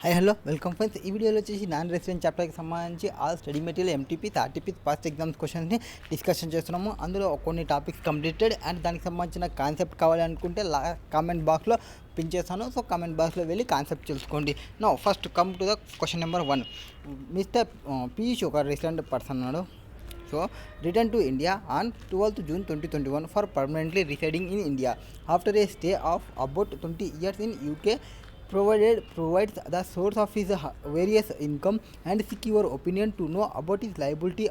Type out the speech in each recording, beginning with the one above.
Hi hello welcome friends. ఈ వీడియోలో వచ్చేసి నాన్ రెసిడెంట్ చాప్టర్కి సంబంధించి all study material MTP, RTP past exams క్వశ్చన్స్ని డిస్కషన్ చేస్తున్నాము. అందులో కొన్ని టాపిక్స్ కంప్లీటెడ్ అండ్ దానికి సంబంధించిన కాన్సెప్ట్ కావాలనుకుంటే కామెంట్ బాక్స్లో పిన్ చేస్తాను. సో కామెంట్ బాక్స్లో వెళ్ళి కాన్సెప్ట్ తెలుసుకోండి. No first come to the question number 1. Mister Piyush ఒక రెసిడెంట్ పర్సన్ అన్నాడు. So return to India on 12th June 2021 for permanently residing in India after a stay of about 20 years in UK. Provides the source of his various income and seek your opinion to know about his liability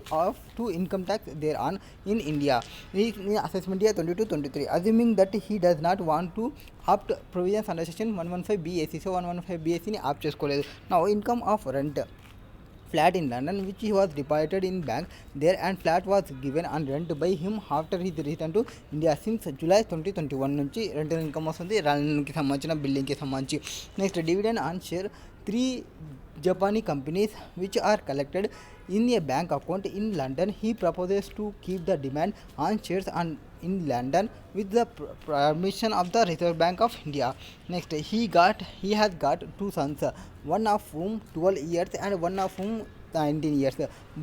to income tax thereon in India. In assessment year 22-23, assuming that he does not want to opt provisions under section 115 BAC. So 115 BAC ni opt cheskoledu. Now income of rent flat in London which he was deposited in bank there and flat was given on rent by him after his return to India since July 2021 నుంచి rental income వస్తుంది లండన్కి సంబంధించిన బిల్డింగ్కి సంబంధించి. Next dividend on share 3 Japanese companies which are collected in a bank account in London. He proposes to keep the demand on shares in London with the permission of the Reserve Bank of India. Next, he has got 2 sons, one of whom 12 years and one of whom 19 years.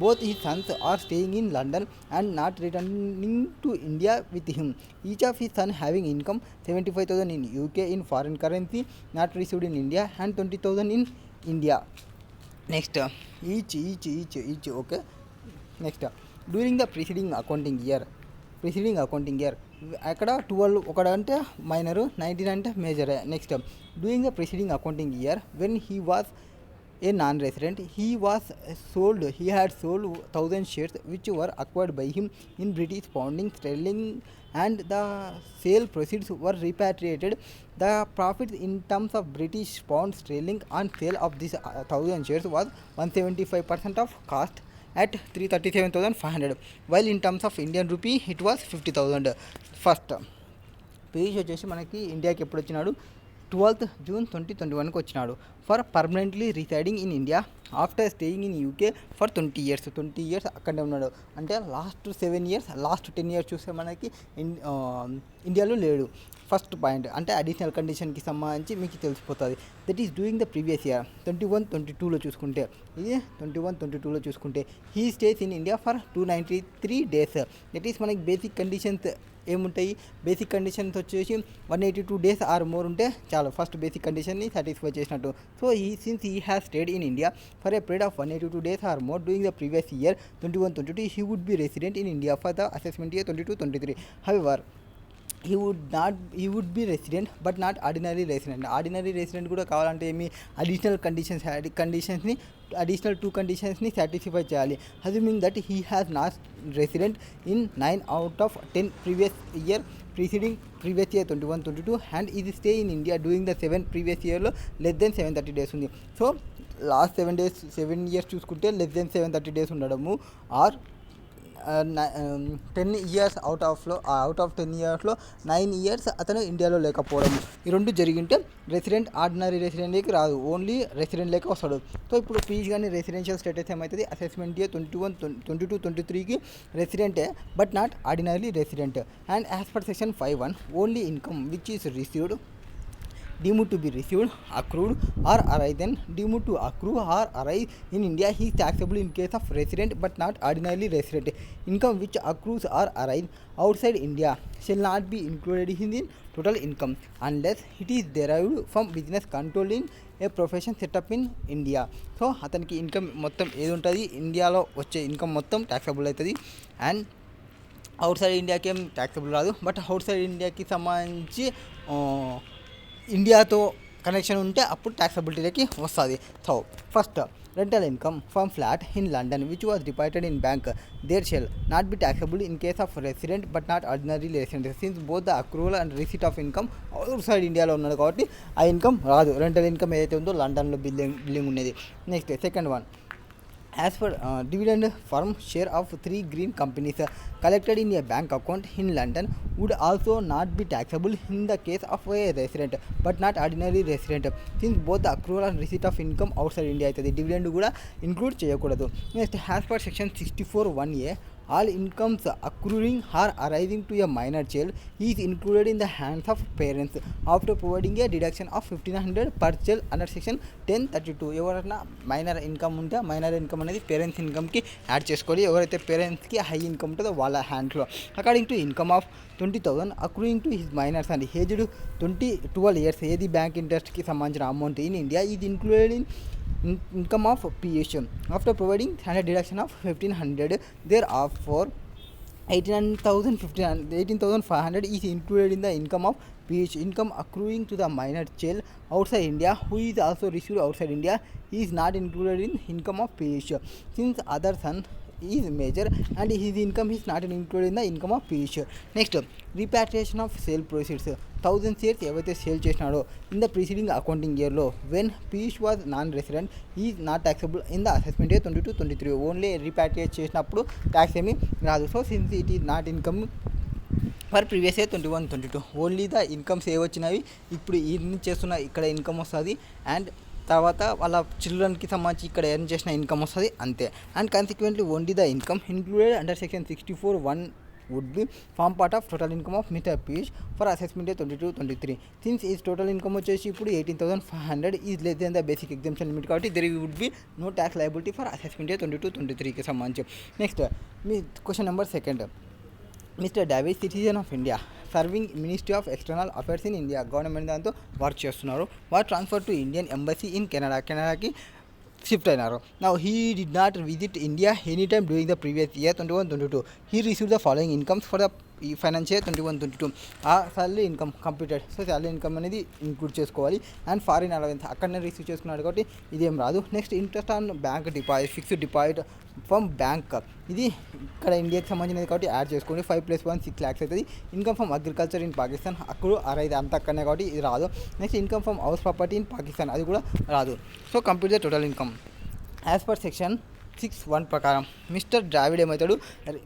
Both his sons are staying in London and not returning to India with him. Each of his sons having income 75,000 in UK in foreign currency not received in India and 20,000 in India. Next, each okay. Next, during the preceding accounting year అక్కడ 12 ఒకటి అంటే minor, 19 అంటే major. Next, doing the preceding accounting year when he was a non-resident, he had sold 1,000 shares which were acquired by him in British pound sterling and the sale proceeds were repatriated. The profit in terms of British pound sterling on sale of this 1,000 shares was 175% of cost at 337,500, while in terms of Indian rupee it was 50,000. First page వచ్చేసి మనకి ఇండియాకి ఎప్పుడు వచ్చినాడు, 12th June 2021కి వచ్చినాడు. For permanently residing in India after staying in UK for 20 years అక్కడే ఉన్నాడు. అంటే last 7 years, last 10 years చూస్తే మనకి ఇండియాలో లేడు. ఫస్ట్ పాయింట్ అంటే అడిషనల్ కండిషన్కి సంబంధించి మీకు తెలిసిపోతుంది. That is during the previous year 21-22లో చూసుకుంటే, ఇది 21-22లో చూసుకుంటే he stays in India for 293 days. That is మనకి బేసిక్ కండిషన్స్ ఏముంటాయి, బేసిక్ కండిషన్స్ వచ్చేసి 182 days ఆర్ మోర్ ఉంటే చాలు, ఫస్ట్ బేసిక్ కండిషన్ని సాటిస్ఫై చేసినట్టు. So since he has stayed in India for a period of 182 days or more during the previous year 21-22, he would be resident in India for the assessment year 22-23. However he would be resident but not ordinary resident. Ordinary resident కూడా కావాలంటే ఏమి additional కండిషన్స్ని additional 2 కండిషన్స్ని satisfy చేయాలి. Assuming that he has not resident in 9 out of 10 previous year previous year 21-22 and ఇది stay in India during the 7 previous ఇయర్లో less than 730 days ఉంది. So last 7 years చూసుకుంటే లెస్ దెన్ 730 days ఉండడము, or 10 years out of 10 yearsలో 9 years అతను ఇండియాలో లేకపోవడము, ఈ రెండు జరిగింటే రెసిడెంట్ ఆర్డినరీ రెసిడెంట్కి రాదు, ఓన్లీ రెసిడెంట్ లేక వస్తాడు. సో ఇప్పుడు పీజీ కానీ రెసిడెన్షియల్ స్టేటస్ ఏమవుతుంది, అసెస్మెంట్ ఇయర్ 22-23కి రెసిడెంటే but not ordinary resident. And as per section 5(1) only income which is received deemed to be received, accrued or arise. Then deemed to accrue or arise in India, he is taxable in case of resident but not ordinarily resident. Income which accrues or arise outside India shall not be included in the total income unless it is derived from business controlled in a profession set up in India. So అతనికి income మొత్తం ఏది ఉంటుంది, ఇండియాలో వచ్చే income మొత్తం taxable అవుతుంది. And out side ఇండియాకి ఏం ట్యాక్సబుల్ రాదు. బట్ అవుట్ సైడ్ ఇండియాకి సంబంధించి ఇండియాతో కనెక్షన్ ఉంటే అప్పుడు ట్యాక్సబిలిటీలోకి వస్తుంది. So first rental income from flat in London which was deposited in bank there shall not be taxable in case of resident but not ordinary resident since both the accrual and receipt of income outside ఇండియాలో ఉన్నది కాబట్టి ఆ income రాదు. Rental income ఏదైతే ఉందో లండన్లో building ఉండేది. Next second one, as for dividend from share of 3 green companies collected in a bank account in London would also not be taxable in the case of a resident but not ordinary resident since both the accrual and receipt of income outside India అవుతుంది. Dividend కూడా include చేయకూడదు. Next, as per section 64(1)(a) all incomes accruing or arising to a minor child is included in the hands of parents after providing a deduction of 1500 per child under section 1032. ఎవరైనా minor income ఉంటే minor income అనేది parents ఇన్కమ్కి add చేసుకోవాలి. ఎవరైతే పేరెంట్స్కి high income ఉంటుందో వాళ్ళ హ్యాండ్స్లో according to income of 20,000 accruing to his minors and aged 12 years ఏది బ్యాంక్ ఇంట్రెస్ట్కి సంబంధించిన amount in India is included in income of PH after providing standard deduction of 1500. Therefore 18,500 is included in the income of PH. Income accruing to the minor child outside India who is also received outside India is not included in income of PH since other son is major and his income is not included in the income of PH. Next, repatriation of sale proceeds. 1000 shares ఏవైతే sale చేసినాడో in the preceding accounting ఇయర్లో when Piyush was non resident is not taxable in the assessment year 22-23. Only repatriate చేసినప్పుడు tax ఏమీ రాదు. So since it is not income for previous year 21-22 only the incomes ఏవచ్చినవి ఇప్పుడు ఇన్ని చేస్తున్న ఇక్కడ ఇన్కమ్ వస్తుంది అండ్ తర్వాత వాళ్ళ చిల్డ్రన్కి సంబంధించి ఇక్కడ ఎర్న్ చేసిన ఇన్కమ్ వస్తుంది అంతే. And consequently only the income included under section 64(1) would be form part of total income of Mr. Piyush for assessment year 22-23. Since his total income వచ్చేసి ఇప్పుడు 18,500 is less than the basic exemption limit కాబట్టి there would be no tax liability for assessment year 22-23కి సంబంధించి. Next మీ question number 2. Mister David citizen of India serving ministry of external affairs in India government దాంతో work చేస్తున్నారు. వారు transfer to Indian embassy in కెనడాకి shift అయినారు. Now he did not visit India any time during the previous year 21-22. He receive the following incomes for the ఈ financial 21-22. ఆ salary income completed. So salary income అనేది include చేసుకోవాలి. And foreign allowance అక్కడనే receive చేసుకున్నాడు కాబట్టి ఇదేం రాదు. Next interest on bank deposit fixed deposit from bank ఇది ఇక్కడ ఇండియాకి సంబంధించినది కాబట్టి యాడ్ చేసుకోండి. 5+1 6 lakhs అవుతుంది. Income from agriculture in Pakistan అక్కడ అరైదు అంత అక్కడనే కాబట్టి ఇది రాదు. Next income from house property in Pakistan అది కూడా రాదు. So complete the total income as per section 6(1) ప్రకారం మిస్టర్ ద్రావిడ్ ఏమవుతాడు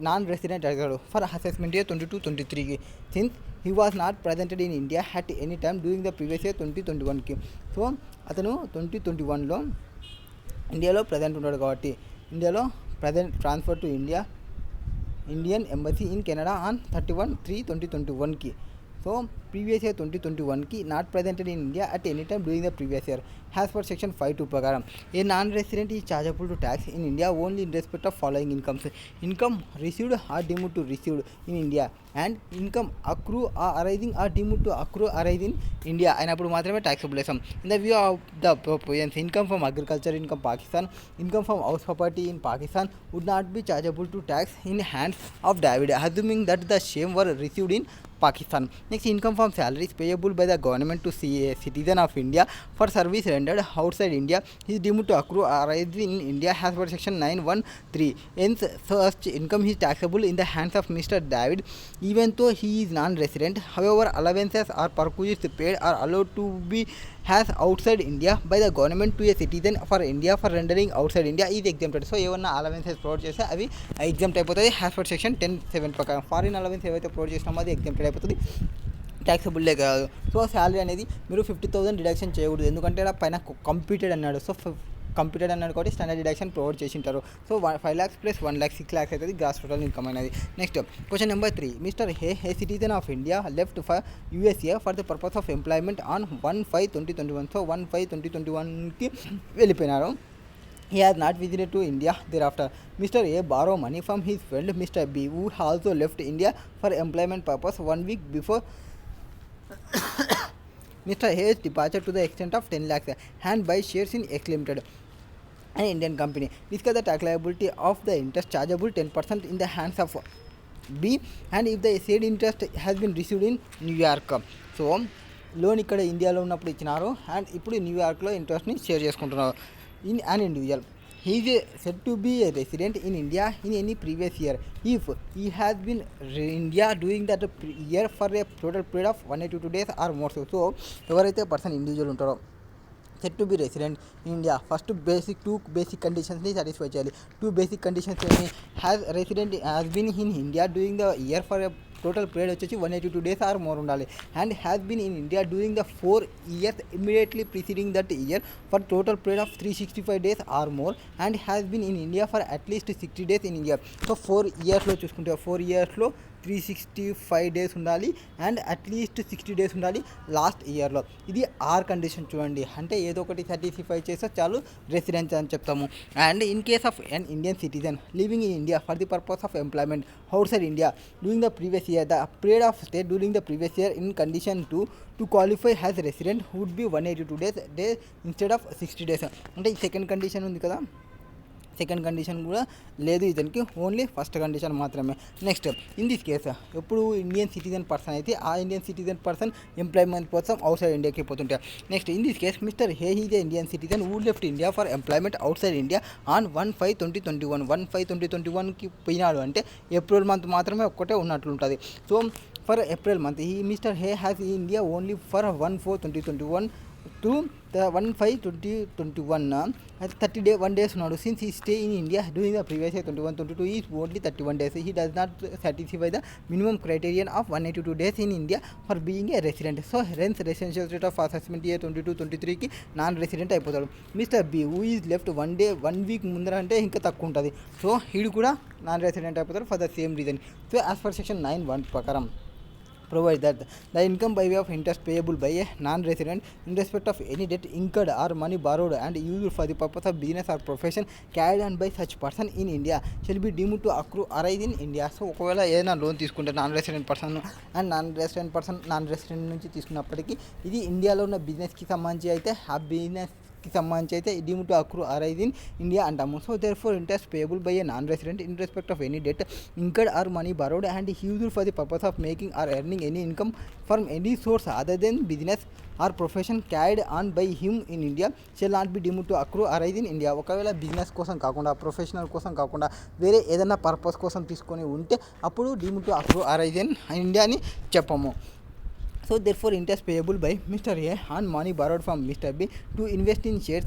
నాన్ రెసిడెంట్ అవుతాడు ఫర్ అసెస్మెంట్ ఇయర్ 22-23కి since he was not presented in India at any time during the previous year 2021కి. So అతను 2021లో ఇండియాలో ప్రజెంట్ ఉన్నాడు కాబట్టి ఇండియాలో present transfer to Indian embassy in Canada on 31/3/2021కి. సో ప్రీవియస్ ఇయర్ 2021కి not presented in India at any time during the previous year has for section 5(2) ప్రకారం a non resident is chargeable to tax in India only in respect of following incomes income received or deemed to received in India and income accrue or arising or deemed to accrue arise in India అయినప్పుడు మాత్రమే taxable చేస్తాం. In the view of the provisions income from agriculture income Pakistan income from house property in Pakistan would not be chargeable to tax in hands of David assuming that the same were received in Pakistan. Next, income from salaries payable by the government to a citizen of India for service rendered outside India is deemed to accrue arise in India as per section 9(1)(3). Hence, such income is taxable in the hands of Mr. David even though he is non-resident. However, allowances or perquisites paid are allowed to be has outside India by the government to a citizen for India for rendering outside India is exempted. So ఏమన్నా allowances provide చేస్తే అవి exempt అయిపోతుంది has for section 10(7) ప్రకారం. Foreign allowance ఏవైతే provide చేసినామో అది exempted అయిపోతుంది, ట్యాక్సబుల్లే కాదు. So salary అనేది మీరు 50,000 డిడక్షన్ చేయకూడదు ఎందుకంటే అలా పైన కంప్యూటెడ్ అన్నాడు. సో కంప్యూటెడ్ అన్నాడు కాబట్టి స్టాండర్డ్ డిడక్షన్ ప్రొవైడ్ చేసి ఉంటారు. సో 5 lakhs + 1 lakh 6 lakhs అవుతుంది గ్రాస్ టోటల్ ఇన్కమ్ అనేది. Next question number 3. Mister A citizen of India left for USA for the purpose of employment on 1/5/2021. So 1/5/2021కి వెళ్ళిపోయినారు. He has not visited to India thereafter. Mr. A borrow money from his friend Mr. B who also left India for employment purpose 1 week before Mr. A's departure to the extent of 10 lakhs and buy shares in X Limited, an Indian company. Discuss the tax liability of the interest chargeable 10% in the hands of B and if the said interest has been received in New York. So loan ఇక్కడ ఇండియాలో ఉన్నప్పుడు ఇచ్చినారు and ఇప్పుడు న్యూయార్క్లో ఇంట్రెస్ట్ని share చేసుకుంటున్నారు. In an individual, he is said to be a resident in India in any previous year if he has been in India during that year for a total period of 182 days or more. So ఎవరైతే person individual ఉంటారో said to be resident in India first two basic కండిషన్స్ని satisfy చేయాలి. 2 basic conditions has resident has been in India during the year for a total period వచ్చేసి 182 days or more ఉండాలి. And has been in India during the 4 years immediately preceding that year for total period of 365 days or more, and has been in India for at least 60 days in India. So 4 yearsలో చూసుకుంటే 4 yearsలో 365 days ఉండాలి and at least 60 days ఉండాలి last ఇయర్లో. ఇది are condition చూడండి, అంటే ఏదో ఒకటి satisfy చేస్తే చాలు రెసిడెన్స్ అని చెప్తాము. And in case of an Indian citizen living in India for the purpose of employment outside India during the previous year, the period of stay during the previous year in condition to qualify as resident would be 182 days instead of 60 days. అంటే ఈ second condition ఉంది కదా, second condition కూడా లేదు ఇతనికి, only first condition మాత్రమే. Next in this case ఎప్పుడు Indian citizen person అయితే ఆ ఇండియన్ సిటిజన్ పర్సన్ ఎంప్లాయ్మెంట్ కోసం అవుట్ సైడ్ ఇండియాకి పోతుంటారు. Next in this case mister hey is a Indian citizen who left India for employment outside India on 1/5/2021. 1/5/2021కి పోయినాడు అంటే April month మాత్రమే ఒక్కటే ఉన్నట్లుంటుంది. సో ఫర్ ఏప్రిల్ మంత్ ఈ mister hey has in India only for 1/4/2021 to the 1/5/2021 31 days ఉన్నాడు. Since he stay in India during the previous year 21-22 is only 31 days, he does not satisfy the minimum criterion of 182 days in India for being a resident. So hence residential state of assessment year 22-23కి non resident అయిపోతాడు. Mister B who is left 1 week ముందర అంటే ఇంకా తక్కువ ఉంటుంది. So వీడు కూడా non resident అయిపోతాడు for the same reason. So as per section 9(1) ప్రకారం provide that the income by way of interest payable by a non-resident in respect of any debt incurred or money borrowed and used for the purpose of business or profession carried on by such person in India shall be deemed to accrue arise in India. So ఒకవేళ ఏదైనా loan తీసుకుంటే non resident person non resident నుంచి తీసుకున్నప్పటికీ ఇది ఇండియాలో ఉన్న బిజినెస్కి సంబంధించి అయితే ఆ బిజినెస్కి సంబంధించి అయితే deem to accrue arise in India అంటాము. So therefore interest payable by a non resident in respect of any debt incurred or money borrowed and used for the purpose of making or earning any income from any source other than business or profession carried on by him in India shall not be deemed to accrue arise in India. ఒకవేళ business కోసం కాకుండా professional కోసం కాకుండా వేరే ఏదైనా purpose కోసం తీసుకొని ఉంటే అప్పుడు deem to accrue arise in India అని చెప్పము. So therefore interest payable by Mr. A on money borrowed from Mr. B to invest in shares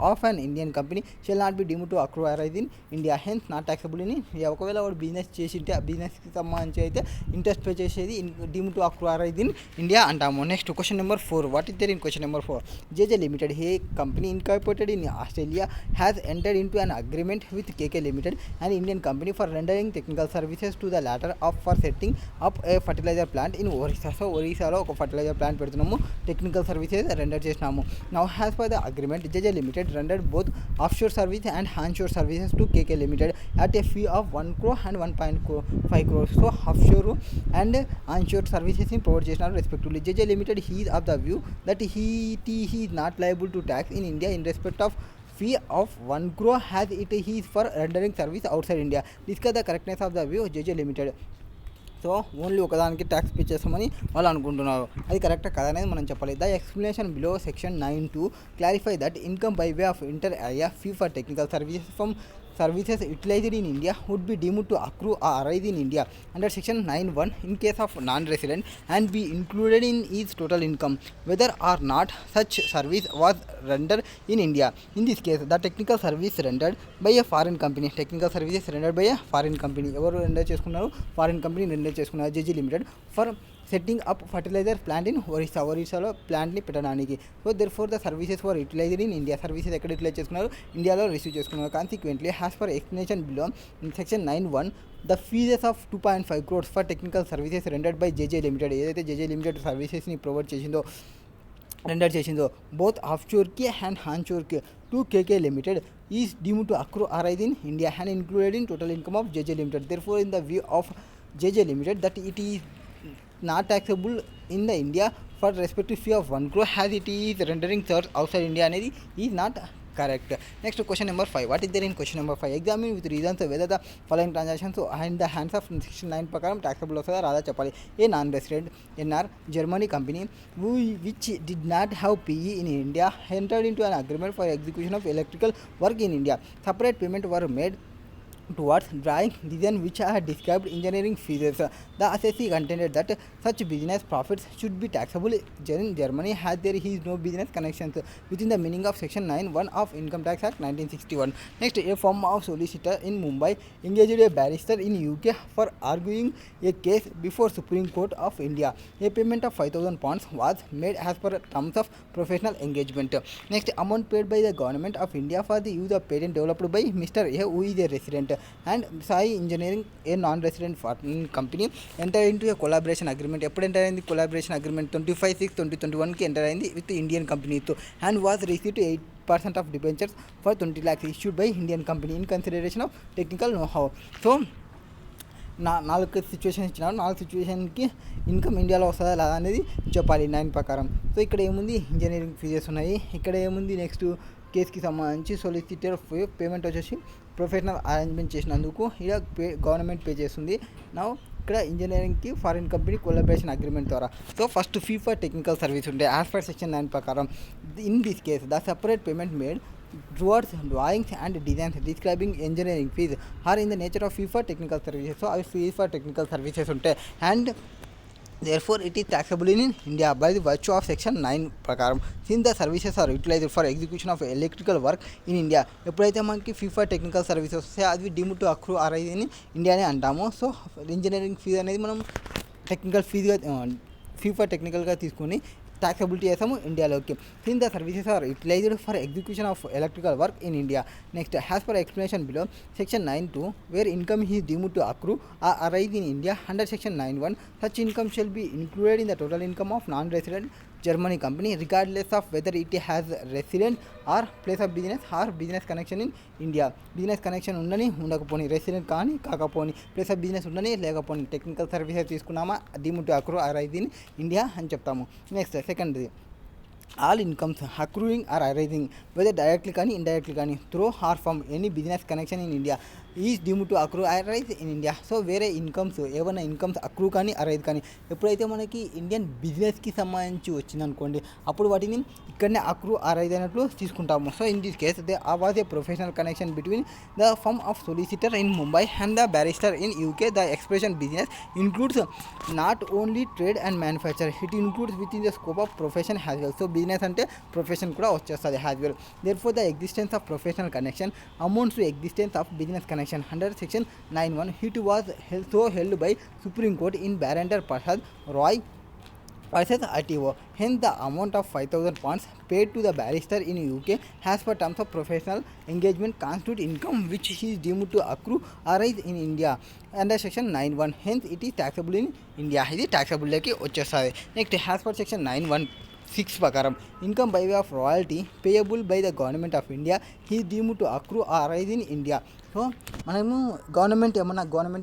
of an Indian company shall not be deemed to accrue arise in India, hence not taxable in India. ఒకవేళ వాడు business చేసి ఉంటే ఆ బిజినెస్కి సంబంధించి అయితే interest pay చేసేది deem to accrue arise in India అంటాము. Next question number 4, what is there in question number 4? JJ Limited, a company incorporated in Australia, has entered into an agreement with KK Limited, an Indian company, for rendering technical services to the latter of for setting up a fertilizer plant in Orissa. So ఒరిస్సాలో ఒక fertiliser plant పెడుతున్నాము, technical services render చేసినాము. Now has per the agreement JJ Limited rendered both offshore service and onshore services to KK Limited at a fee of 1 crore and 1.5 crores. So offshore and onshore services ని provide చేసినారు respectively. JJ Limited he is of the view that he is not liable to tax in India in respect of fee of 1 crore as it is for rendering service outside India. Discuss the correctness of the view JJ Limited. So only ఒకదానికి tax pay చేస్తామని వాళ్ళు అనుకుంటున్నారు, అది కరెక్టా కదా అనేది మనం చెప్పాలి. The explanation below section 9(2) clarify that income by way of inter area fee for technical services from services utilized in India would be deemed to accrue or arise in India under section 9(1) in case of non-resident and be included in his total income whether or not such service was rendered in India. In this case the technical service rendered by a foreign company, technical services rendered by a foreign company, ఎవరు render చేసుకున్నారు? Foreign company render చేసుకున్నారు JJ Limited for setting up fertiliser plant in ఒరిస్సాలో ప్లాంట్ని పెట్టడానికి. So therefore the services for utilised in India, services ఎక్కడ utilise చేసుకున్నారు? ఇండియాలో receive చేసుకున్నారు. Consequently has for explanation below in section 9(1) the fees of 2.5 crores for technical services rendered by JJ Limited, ఏదైతే JJ Limited సర్వీసెస్ని provide చేసిందో render చేసిందో both ఆఫ్షోర్కి and ఆన్షోర్కి to KK Limited is deemed to accrue arise in India and included in total income of JJ Limited. There four in the view of JJ Limited that it is not taxable in the India for respective fee of 1 crore as it is rendering service outside India అనేది is not correct. Next question number 5, what is there in question number 5? Examine with reasons whether the following transactions in the hands of section 9 ప్రకారం taxable వస్తుందా రాదా చెప్పాలి. A non resident NR Germany company which did not have PE in India entered into an agreement for execution of electrical work in India. Separate payment were made towards drawing design which are described engineering features. The assessee contended that such business profits should be taxable in Germany as there is no business connections within the meaning of Section 9(1) of Income Tax Act 1961. Next, a firm of solicitor in Mumbai engaged a barrister in UK for arguing a case before Supreme Court of India. A payment of £5,000 was made as per terms of professional engagement. Next, amount paid by the Government of India for the use of patent developed by Mr. A, who is a resident, and Sai Engineering, a non-resident company, enter into a collaboration agreement. Eppudu enter ayindi collaboration agreement 25/6/2021 ki enter ayindi with the Indian company tho, and was received 8% of debentures for 20 lakhs issued by Indian company in consideration of technical know-how. So 4 situation ఇచ్చినారు. 4 సిచ్యువేషన్కి income ఇండియాలో వస్తుందా లేదా అనేది చెప్పాలి 9 ప్రకారం. So ఇక్కడ ఏముంది, ఇంజనీరింగ్ ఫీజెస్ ఉన్నాయి. ఇక్కడ ఏముంది, నెక్స్ట్ కేసుకి సంబంధించి సొలిసిటర్ పేమెంట్ వచ్చేసి ప్రొఫెషనల్ అరేంజ్మెంట్ చేసినందుకు ఇక్కడ గవర్నమెంట్ పే చేస్తుంది. నా ఇక్కడ ఇంజనీరింగ్కి ఫారిన్ కంపెనీ కొలాబరేషన్ అగ్రిమెంట్ ద్వారా. So first fee for technical service ఉంటే యాజ్ పర్ సెక్షన్ 9 ప్రకారం in this case the separate payment made towards drawings and designs describing engineering fees are in the nature of fee for technical services. So అవి fee for technical services ఉంటాయి, and therefore it is taxable in India by the virtue of section 9 ప్రకారం. since the services are utilized for execution of electrical work in India, ఎప్పుడైతే మనకి fee for technical services వస్తే అది deemed to accrue arise in ఇండియానే అంటాము. So engineering fee అనేది మనం technical ఫీజుగా fee for టెక్నికల్గా తీసుకుని taxability చేసాము ఇండియాలోకి. since the services are utilized for execution of electrical work in India. Next, as per explanation below, section 9(2) where income is deemed to accrue or arise in India under section 9(1), such income shall be included in the total income of non-resident Germany company regardless of whether it has resident or place of business or business connection in India. Business connection ఉండని ఉండకపోని, resident కానీ కాకపోని, place of business ఉండని లేకపోని, technical services తీసుకున్నామా deemed to accrue arise in India అని చెప్తాము. Next సెకండ్ది, all incomes accruing or arising whether directly కానీ indirectly కానీ through or from any business connection in India is deemed to accrue arise in India. So వేరే incomes ఏమైనా incomes accrue కానీ arise కానీ ఎప్పుడైతే మనకి ఇండియన్ బిజినెస్కి సంబంధించి వచ్చిందనుకోండి అప్పుడు వాటిని ఇక్కడనే అక్రూ అరైజ్ అయినట్లు తీసుకుంటాము. So in this case they was a professional connection between the firm of solicitor in Mumbai and the barrister in UK. The expression business includes not only trade and manufacture, it includes within the scope of profession as well. So business అంటే profession కూడా వచ్చేస్తుంది as well. Therefore the existence of professional connection amounts to existence of business connection under section 9(1). it was held by Supreme Court in Barender Prasad Roy versus RTO. Hence the amount of £5,000 paid to the barrister in UK as per terms of professional engagement constitute income which is deemed to accrue arise in India under section 9(1). hence it is taxable in India. ఇది taxable లోకి వచ్చేస్తుంది. Next as per section 9(1)(6) ప్రకారం income by way of royalty payable by the government of India he deemed to accrue arise in India. So మనము government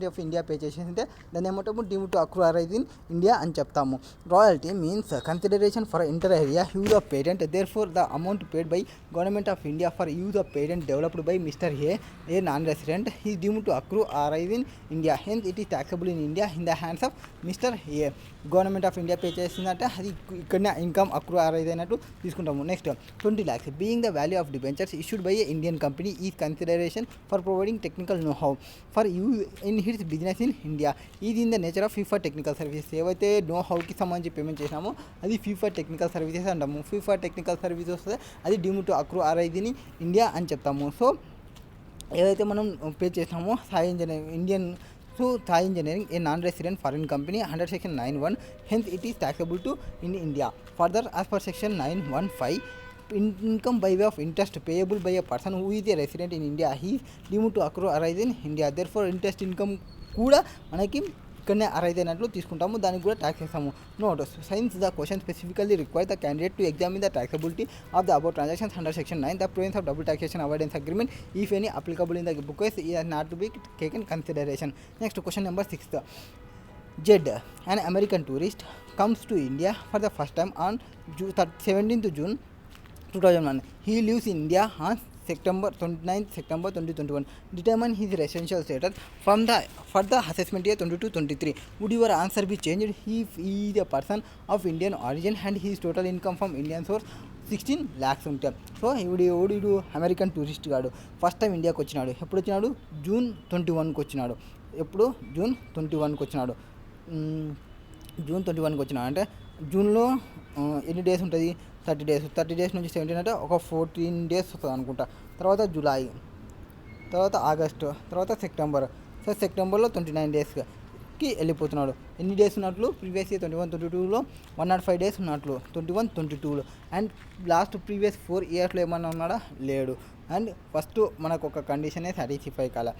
of India pay చేసేసింటే దాన్ని ఏమంటాము deemed to accrue arise in India అని చెప్తాము. Royalty means consideration for inter area use of patent. Therefore the amount paid by government of India for use of patent developed by mister A non resident he deemed to accrue arise in India. Hence it is taxable in India in the hands of mister A. Government of India pay చేసిందంటే అది ఇక్కడనే income accrue arise అయినట్టు తీసుకుంటాము. Next 20 lakhs being the value of debentures issued by A Indian company is consideration for providing technical know-how for use in its business in India is in the nature of fee for technical services. ఏవైతే నో-హౌకి సంబంధించి payment చేసినామో అది fee for technical services అంటాము. Fee for technical services వస్తే అది deemed to accrue arise in India అని చెప్తాము. So ఏదైతే మనం పే చేసినామో Sai engineering a non resident foreign company under section 9(1), hence it is taxable to in India. Further, as per section 9(1)(5), income by way of interest payable by a person who is a resident in India he is deemed to accrue arise in India. Therefore interest income కూడా మనకి ఇక్కడనే arise అయినట్లు తీసుకుంటాము, దానికి కూడా tax చేస్తాము. Note, since the question specifically requires the candidate to examine the taxability of the above transactions under section 9, the provisions of double taxation avoidance agreement if any applicable in the book is not to be taken consideration. Next, question number 6. Jed, an American tourist, comes to India for the first time on 17th June 2001. He lives in India on 29th September 2021. Determine his residential status for the assessment year 22-23. Would your answer be changed if he is a person of Indian origin and his total income from Indian source 16 lakhs ఉంటాయి. So ఈవిడు American tourist గాడు first time ఇండియాకి వచ్చినాడు. ఎప్పుడు వచ్చినాడు? June 21కి వచ్చినాడు. ఎప్పుడు? June 21కి వచ్చినాడు. June 21కి వచ్చినాడు అంటే జూన్లో ఎన్ని డేస్ ఉంటుంది? 30 డేస్. 30 డేస్ నుంచి 17 అంటే ఒక 14 డేస్ వస్తుంది అనుకుంటా. తర్వాత జూలై, తర్వాత ఆగస్టు, తర్వాత సెప్టెంబర్. సో సెప్టెంబర్లో 29 డేస్కి వెళ్ళిపోతున్నాడు. ఎన్ని డేస్ ఉన్నట్లు? ప్రీవియస్ ఇయర్ 21-22లో 105 డేస్ ఉన్నట్లు 21-22లో. అండ్ లాస్ట్ ప్రీవియస్ 4 ఇయర్స్లో ఏమన్నా ఉన్నాడా? లేడు. అండ్ ఫస్ట్ మనకు ఒక కండిషనే సాటిస్ఫై కాలే,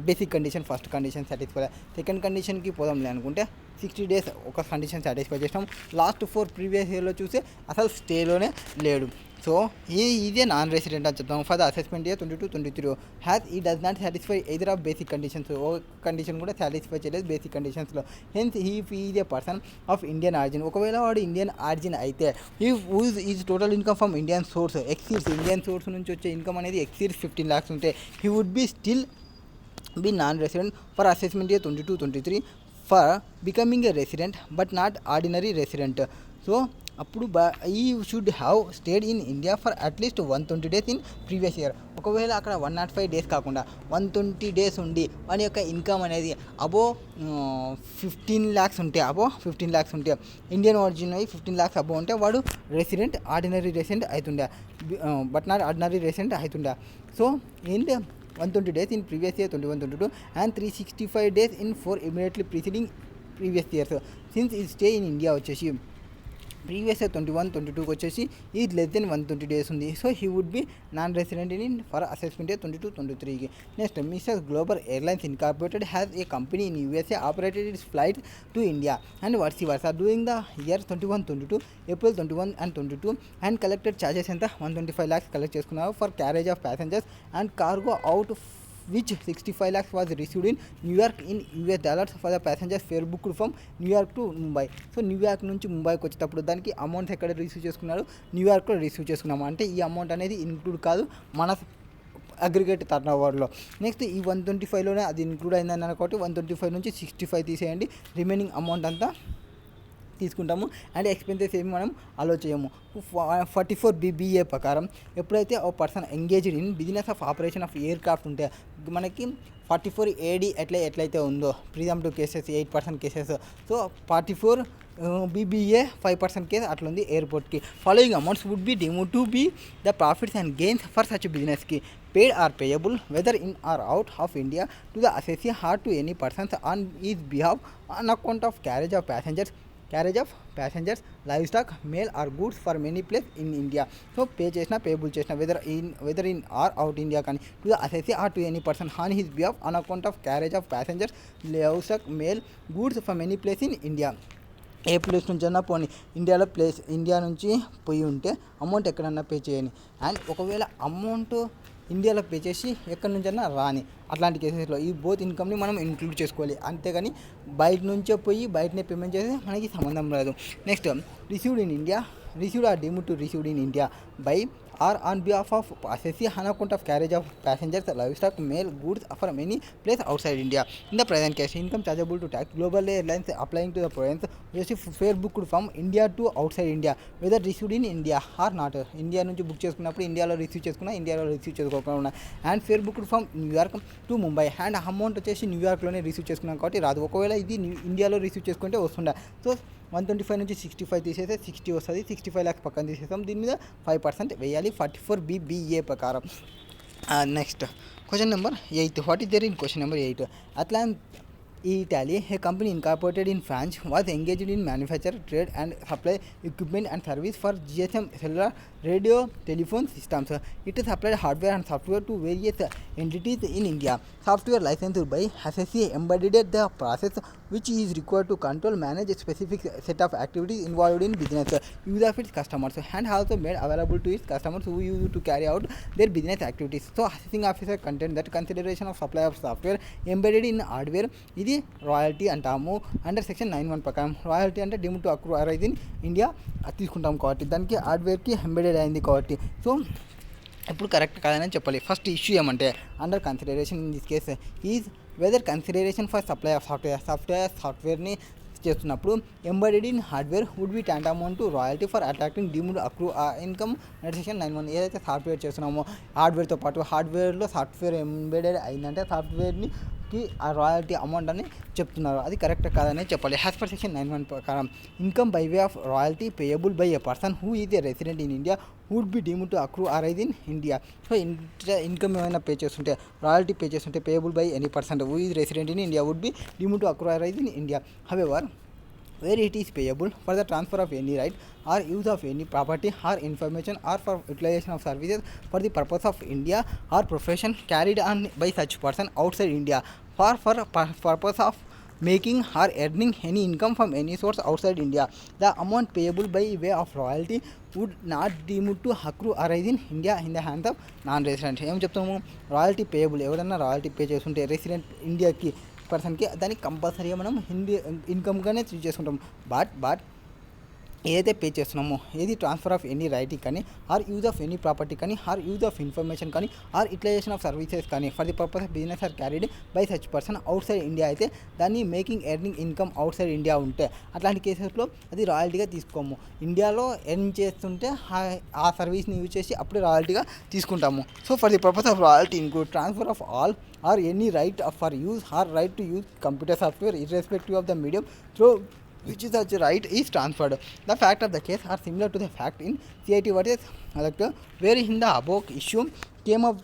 basic condition. First condition satisfy. Second కండిషన్కి పోదాంలే అనుకుంటే 60 డేస్ ఒక కండిషన్ సాటిస్ఫై చేసినాం. లాస్ట్ 4 ప్రీవియస్ ఇయర్లో చూస్తే అసలు స్టేలోనే లేడు. సో ఇదే నాన్ రెసిడెంట్ అని చెప్తాం. For the assessment year 22-23 has ఈ does not satisfy either of basic conditions. ఓ కండిషన్ కూడా సాటిస్ఫై చేయలేదు బేసిక్ కండిషన్స్లో. Hence he is a person of Indian origin. ఒకవేళ వాడు ఇండియన్ ఆరిజిన్ అయితే is total income from Indian source exceeds, Indian source నుంచి వచ్చే ఇన్కమ్ అనేది ఎక్సీడ్స్ 15 lakhs ఉంటే he would be still be non resident for assessment year 22-23 for becoming a resident but not ordinary resident. సో అప్పుడు he should have stayed in India for at least 120 days in previous year. ఒకవేళ అక్కడ 105 days కాకుండా 120 days ఉండి వాని యొక్క income అనేది అబో 15 lakhs ఉంటే ఇండియన్ ఒరిజిన్ అయ్యి 15 lakhs అబో ఉంటే వాడు రెసిడెంట్, ఆర్డినరీ రెసిడెంట్ అవుతుండే, బట్ నాట్ ఆర్డినరీ రెసిడెంట్ అవుతుండే. సో ఏంటి 120 days in previous year 21-22 and 365 days in 4 immediately preceding previous years. Since his stay in India వచ్చేసి ప్రీవియస్ ఇయర్ 21-22కి వచ్చేసి ఇది లెస్ దెన్ 120 డేస్ ఉంది. So he would be non resident in for assessment year 22-23కి. Next messrs global airlines incorporated has a company in USA operated its flight to India and vice versa during the year 21-22 April 21 and 22 and collected charges ఎంత? 125 lakhs collect చేసుకున్నారు for carriage of passengers and cargo out which 65 lakhs was received in New York in US dollars for the passengers fare booked from New York to Mumbai. So New York నుంచి ముంబైకి వచ్చేటప్పుడు దానికి amounts ఎక్కడ receive చేసుకున్నారు? న్యూయార్క్లో receive చేసుకున్నాము. అంటే ఈ అమౌంట్ అనేది ఇంక్లూడ్ కాదు మన అగ్రిగేట్ టర్న్ ఓవర్లో. నెక్స్ట్ ఈ 125లోనే అది ఇంక్లూడ్ అయిందని అనుకోటి 125 నుంచి 65 తీసేయండి. రిమైనింగ్ అమౌంట్ అంతా తీసుకుంటాము. అండ్ ఎక్స్పెన్సెస్ ఏమి మనం అలో చేయము. 44BBA ప్రకారం ఎప్పుడైతే ఓ person engaged in business of operation of aircraft ఉంటే మనకి 44AD ఎట్లయితే ఉందో presumptive cases 8% cases. So 44BBA 5% case అట్లుంది ఎయిర్పోర్ట్కి. Following amounts would be deemed to be the profits and gains for such బిజినెస్కి. paid or payable whether in or out of India to the assessee or to any persons on his behalf on account of carriage of passengers, livestock, mail or goods for many place in India. So pay చేసిన payable చేసిన whether in or out India కానీ to the assessee or to any person on his behalf on account of carriage of passengers, livestock, mail, goods from any place in India. A place నుంచి అన్నా పోనీ India నుంచి పోయి ఉంటే amount ఎక్కడన్నా pay చేయని. And ఒకవేళ అమౌంట్ ఇండియాలో పే చేసి ఎక్కడి నుంచైనా రాని అట్లాంటి కేసెస్లో ఈ బోత్ ఇన్కమ్ని మనం ఇంక్లూడ్ చేసుకోవాలి. అంతేగాని బయట నుంచే పోయి బయటనే పేమెంట్ చేస్తే మనకి సంబంధం లేదు. Next received or deemed to received in India by or on behalf of assessee on account of carriage of passengers, livestock, mail, goods from any place outside India. In the present case, income chargeable to tax. Global airlines applying to the province receive fare booked from India to outside India, whether received in India or not. India నుంచి book చేసుకున్నప్పుడు ఇండియాలో receive చేసుకోకుండా and fair booked from New York to Mumbai. And amount వచ్చేసి న్యూయార్క్లోనే receive చేసుకున్నాం కాబట్టి రాదు. ఒకవేళ ఇది ఇండియాలో రిసీవ్ చేసుకుంటే వస్తుండే. సో 125 నుంచి 65 తీసేస్తే 60 వస్తుంది. 65 lakhs పక్కన తీసేస్తాం. దీని మీద 5% వేయాలి 44BBA ప్రకారం. Next question number 8. What is there in question number 8? Italy, a company incorporated in France, was engaged in manufacture, trade and supply equipment and service for GSM cellular radio telephone systems. It supplied hardware and software to various entities in India. Software licensed by SSC embodied the process which is required to control, manage a specific set of activities involved in business use of its customers, and also made available to its customers who use to carry out their business activities. So assessing officer contend that consideration of supply of software embedded in hardware ఇది royalty అంటాము. Under section 9(1) ప్రకారం royalty అంటే deemed to accrue arise in India తీసుకుంటాం కాబట్టి దానికి హార్డ్వేర్కి embedded అయింది కాబట్టి. So ఇప్పుడు కరెక్ట్ కాదని చెప్పాలి. ఫస్ట్ ఇష్యూ ఏమంటే under consideration in this case is whether consideration for supply of సాఫ్ట్వేర్ని చేస్తున్నప్పుడు embedded in hardware would be tantamount to royalty for attracting deemed accrue income under section 9(1). ఏదైతే software చేస్తున్నామో హార్డ్వేర్తో పాటు హార్డ్వేర్లో software embedded అయిందంటే సాఫ్ట్వేర్ని ఆ royalty amount అని చెప్తున్నారు. అది కరెక్ట్ కాదని చెప్పాలి. యాజ్ పర్ సెక్షన్ 9(1) ప్రకారం income by way of royalty payable by a person who is a resident in India would be deemed to accrue arise in India. So income ఏమైనా pay చేస్తుంటే royalty pay చేస్తుంటే payable by any person who is resident in India would be deemed to accrue arise in India. However where it is payable for the transfer of any right or use of any property or information or for utilization of services for the purpose of India or profession carried on by such person outside India for purpose of making or earning any income from any source outside India, the amount payable by way of royalty would not deemed to accrue arise in India in the hands of non-resident. ఏం చెప్తాము, royalty payable ఎవరైనా royalty pay చేస్తుంటే resident ఇండియాకి పర్సన్కి దానికి కంపల్సరీగా మనం హిందీ ఇన్కమ్గానే చూస్ చేసుకుంటాం. బట్ ఏదైతే పే చేస్తున్నామో ఏది ట్రాన్స్ఫర్ ఆఫ్ ఎనీ రైట్ కానీ or use of any property కానీ ఆర్ యూజ్ ఆఫ్ ఇన్ఫర్మేషన్ కానీ ఆర్ యూటిలైజేషన్ ఆఫ్ సర్వీసెస్ కానీ for the purpose of business or carried by such person outside India అయితే దాన్ని making earning income outside India ఉంటే అట్లాంటి కేసెస్లో అది రాయల్టీగా తీసుకోము. ఇండియాలో ఎర్న్ చేస్తుంటే ఆ సర్వీస్ని యూజ్ చేసి అప్పుడే రాయల్టీగా తీసుకుంటాము. So for the purpose of royalty include transfer of all or any right for use or right to use computer software irrespective of the medium through which such right is transferred. The fact of the case are similar to the fact in CIT versus Elector, where in the above issue came up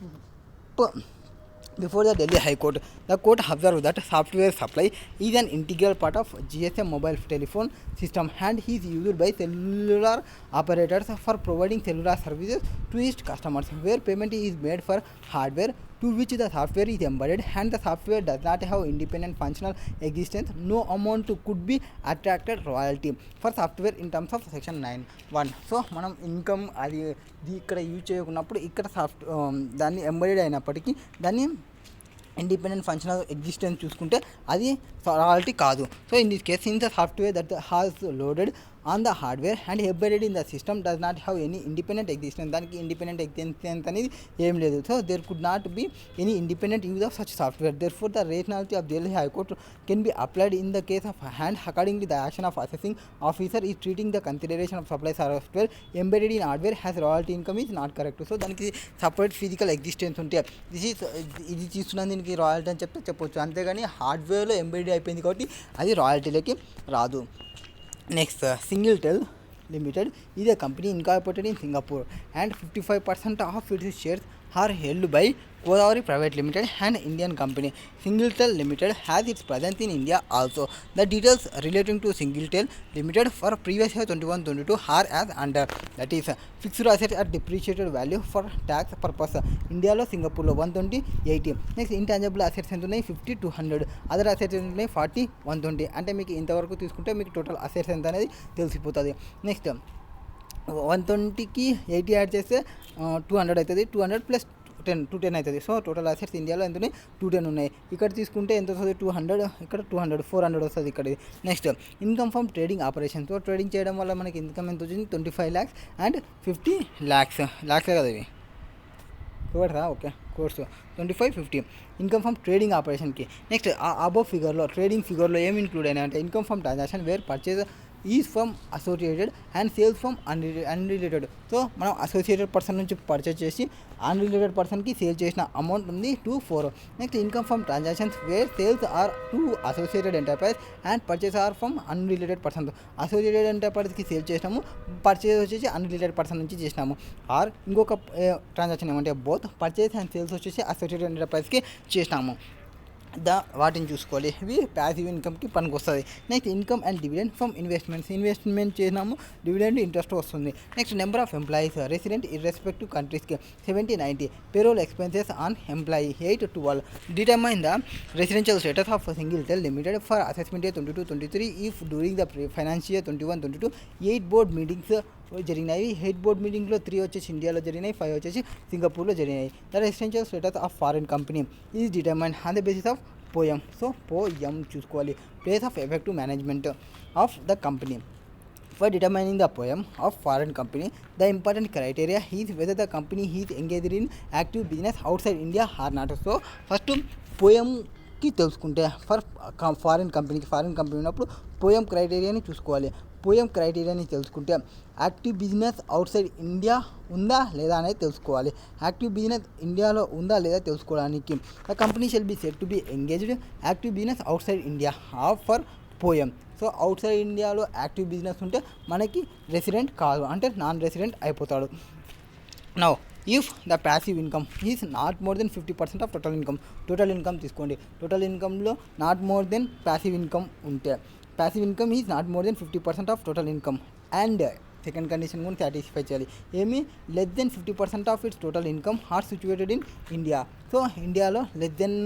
before the Delhi High Court. The court observed that software supply is an integral part of GSM mobile telephone system and is used by cellular operators for providing cellular services to its customers, where payment is made for hardware to which the software is embedded and the software does not have independent functional existence. No amount could be attracted royalty for software in terms of section 9(1). So మనం income అది ఇక్కడ use చేయకున్నప్పుడు ఇక్కడ దాన్ని embedded అయినప్పటికీ దాన్ని independent functional existence చూసుకుంటే అది royalty కాదు. So in this case in the software that has loaded on the hardware and embedded in the system does not have any independent existence. దానికి ఇండిపెండెంట్ ఎగ్జిస్టెన్స్ అనేది ఏం లేదు. So there could not be any independent use of such software. Therefore the rationality of Delhi high court can be applied in the case of hand accordingly the action of assessing officer ఈ treating the consideration of supply software embedded in hardware has royalty income is not correct. So దానికి separate physical existence ఉంటే ఇది తీసుకున్న దీనికి royalty అని చెప్పొచ్చు. అంతేగాని హార్డ్వేర్లో embedded అయిపోయింది కాబట్టి అది రాయల్టీలోకి రాదు. Next Singtel Limited is a company incorporated in Singapore and 55% of its shares are held by Godavari Private Limited, an Indian company. Singletel Limited has its presence in India also. The details relating to Singletel Limited for previous year 21-22 are as under. That is fixed assets at depreciated value for tax purpose. Indiaలో సింగపూర్లో 120-80. Next intangible assets ఎంత ఉన్నాయి 50-100. Other assets ఎంత ఉన్నాయి 40-120. అంటే మీకు ఇంతవరకు తీసుకుంటే మీకు టోటల్ అసెట్స్ ఎంత అనేది తెలిసిపోతుంది. నెక్స్ట్ 120కి 80 యాడ్ చేస్తే 200 అవుతుంది. 200 ప్లస్ 210 అవుతుంది. సో టోటల్ అసెట్స్ ఇండియాలో ఎంత ఉన్నాయి 210 ఉన్నాయి. ఇక్కడ తీసుకుంటే ఎంత వస్తుంది 200, ఇక్కడ 200 400 వస్తుంది ఇక్కడ. Next income from trading operation. So trading చేయడం వల్ల మనకి ఇన్కమ్ ఎంత వచ్చింది 25 lakhs అండ్ 50 lakhs కదా ఇవి కోర్సా okay course 25-50 income from trading ఆపరేషన్కి. నెక్స్ట్ అబోవ్ ఫిగర్లో ట్రేడింగ్ ఫిగర్లో ఏమి ఇంక్లూడ్ అయినా అంటే income from transaction where purchase is from associated and sales from unrelated. So మనం అసోసియేటెడ్ పర్సన్ నుంచి పర్చేస్ చేసి అన్రిలేటెడ్ పర్సన్కి సేల్ చేసిన అమౌంట్ ఉంది 2-4. Next income from transactions where sales are to associated enterprise and purchase are from unrelated person. Associated ఎంటర్ప్రైజ్కి sale చేసినాము, purchase వచ్చేసి unrelated person నుంచి చేసినాము. ఆర్ ఇంకొక ట్రాన్సాక్షన్ ఏమంటే బోత్ పర్చేస్ అండ్ సేల్స్ వచ్చేసి అసోసియేటెడ్ ఎంటర్ప్రైజ్కి చేసినాము. వాటిని చూసుకోవాలి. ఇవి ప్యాసివ్ ఇన్కమ్కి పనికి వస్తుంది. Next income and dividend from investment చేసినాము, డివిడెండ్ ఇంట్రెస్ట్ వస్తుంది. Next number of employees resident irrespective కంట్రీస్కి 70-90. Payroll expenses on employee 8-12. Determine the residential status of Singtel limited for assessment year 22-23 if during the financial 21-22 8 board meetings జరిగినాయి. 8 board మీటింగ్లో 3 వచ్చేసి ఇండియాలో జరిగినాయి, 5 వచ్చేసి సింగపూర్లో జరిగినాయి. The residential status of foreign company is determined on the basis of POEM. So POEM చూసుకోవాలి. Place of effective management of the company. For determining the poem of foreign company, the important criteria is whether the company is engaged in active business outside India or not. So first poem తెలుసుకుంటే for foreign company ఉన్నప్పుడు poem క్రైటీరియాని చూసుకోవాలి. Poem క్రైటీరియాని తెలుసుకుంటే active business outside India ఉందా లేదా అనేది తెలుసుకోవాలి. Active business ఇండియాలో ఉందా లేదా తెలుసుకోవడానికి the company shall be set to be engaged active business outside India for POEM. So outside ఇండియాలో యాక్టివ్ బిజినెస్ ఉంటే మనకి రెసిడెంట్ కాదు, అంటే నాన్ రెసిడెంట్ అయిపోతాడు. Now if the passive income is not more than 50% of total income తీసుకోండి. Total ఇన్కమ్లో not more than passive income ఉంటే passive income is not more than 50% of total income. And second condition కూడా satisfy చేయాలి. ఏమి less than 50% of its total income or situated in India. So ఇండియాలో less than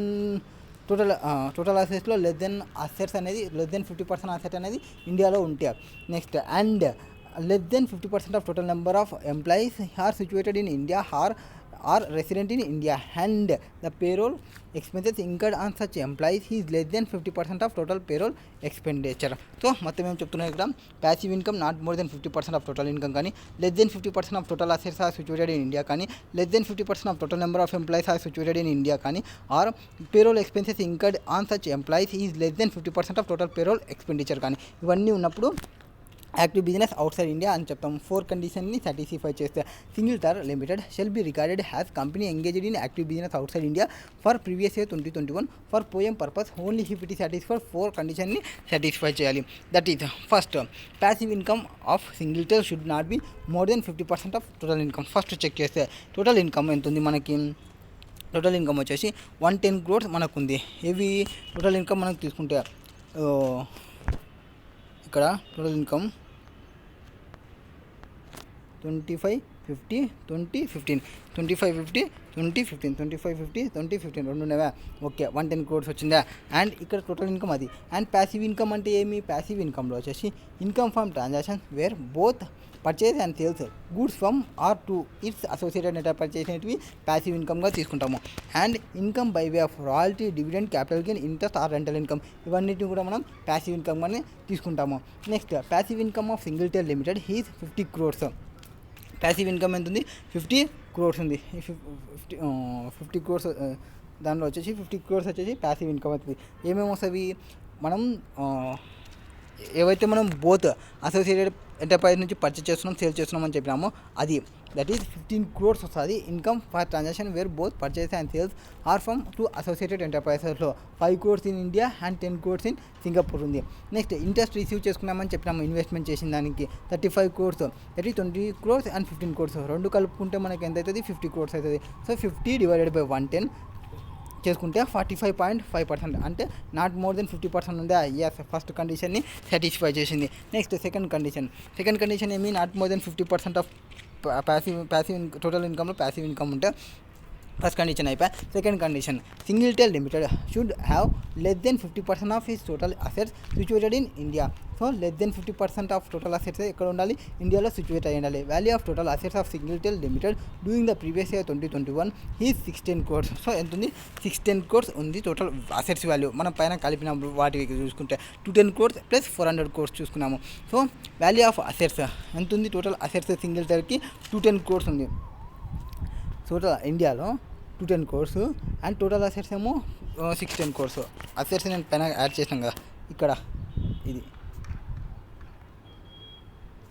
total అసెట్స్లో less than 50% asset అనేది ఇండియాలో ఉంటాయి. Next and less than 50% of total number of employees are situated in India or are resident in India, and the payroll expenses incurred on such employees is less than 50% of total payroll expenditure. So మొత్తం ఏం చెప్తున్నాం ఇక్కడ, passive income not more than 50% of total income కానీ, less than 50% of total assets are situated in India కానీ, less than 50% of total number of employees are situated in India కానీ, or payroll expenses incurred on such employees is less than 50% of total payroll expenditure కానీ, ఇవన్నీ ఉన్నప్పుడు active business outside India అని చెప్తాం. 4 కండిషన్ని satisfy చేస్తే Singtel limited shall be regarded as company engaged in active business outside India for previous year 2021 for POEM purpose only if it ఈ satisfy 4 కండిషన్ని satisfy చేయాలి. That is first, passive income of Singtel should not be more than 50% of total income. First check చేస్తే total income ఎంత ఉంది మనకి. Total income వచ్చేసి 110 crores మనకు ఉంది. ఇవి టోటల్ ఇన్కమ్ మనకు తీసుకుంటే ఇక్కడ టోటల్ ఇన్కమ్ 2550 రెండు ఉన్నావా. ఓకే, 110 crores వచ్చిందా. అండ్ ఇక్కడ టోటల్ ఇన్కమ్ అది. అండ్ ప్యాసివ్ ఇన్కమ్ అంటే ఏమి, ప్యాసివ్ ఇన్కమ్లో వచ్చేసి income from transaction where both purchase and sales goods from or to its associated enterprise చేసినవి ప్యాసివ్ ఇన్కమ్గా తీసుకుంటాము. And income by way of royalty, dividend, capital gain, interest or rental income, ఇవన్నిటిని కూడా మనం ప్యాసివ్ ఇన్కమ్గానే తీసుకుంటాము. Next passive income of Singtel limited is 50 crores. Passive income ఎంత ఉంది, 50 crores ఉంది. 50 crores దానిలో వచ్చేసి 50 crores వచ్చేసి ప్యాసివ్ ఇన్కమ్ అవుతుంది. ఏమేమి వస్తుంది, మనం ఏవైతే మనం బోత్ అసోసియేటెడ్ ఎంటర్ప్రైజ్ నుంచి పర్చేస్ చేస్తున్నాం, సేల్ చేస్తున్నాం అని చెప్పినామో అది, దట్ ఈస్ 15 crores వస్తుంది. Income for transaction where both purchase and sales are from 2 associated ఎంటర్ప్రైజెస్లో 5 crores in India and 10 crores in Singapore ఉంది. నెక్స్ట్ ఇంట్రెస్ట్ రిసీవ్ చేసుకున్నామని చెప్పినాము ఇన్వెస్ట్మెంట్ చేసిన దానికి 35 crores, that is 20 crores and 15 crores రెండు కలుపుకుంటే మనకి ఎంత అవుతుంది, 50 crores అవుతుంది. సో 50 డివైడెడ్ బై 110 చేసుకుంటే 45.5%, అంటే నాట్ మోర్ దెన్ 50% ఉందా. ఎస్, ఫస్ట్ కండిషన్ని సాటిస్ఫై చేసింది. నెక్స్ట్ సెకండ్ కండిషన్ ఏమి, not more than 50% of passive total ఇన్కమ్లో ప్యాసివ్ ఇన్కమ్ ఉంటే ఫస్ట్ కండిషన్ అయిపోయి. Second condition, Singtel limited should have less than 50% of his total assets situated in India. So less than 50% of total assets ఎక్కడ ఉండాలి, ఇండియాలో situate అయ్యి ఉండాలి. Value of total assets of Singtel limited during the previous year 2021 is 16 crores. So ఎంత ఉంది, 16 crores ఉంది total assets value. మనం పైన కలిపిన వాటికి చూసుకుంటే 210 crores ప్లస్ 400 crores చూసుకున్నాము. సో వాల్యూ ఆఫ్ అసెట్స్ ఎంత ఉంది, టోటల్ అసెట్స్ సింగిల్టర్కి 210 crores ఉంది. టోటల్ ఇండియాలో 210 crores అండ్ టోటల్ అసెట్స్ ఏమో 16 crores. అసెట్స్ నేను పైన యాడ్ చేసినాం కదా ఇక్కడ, ఇది.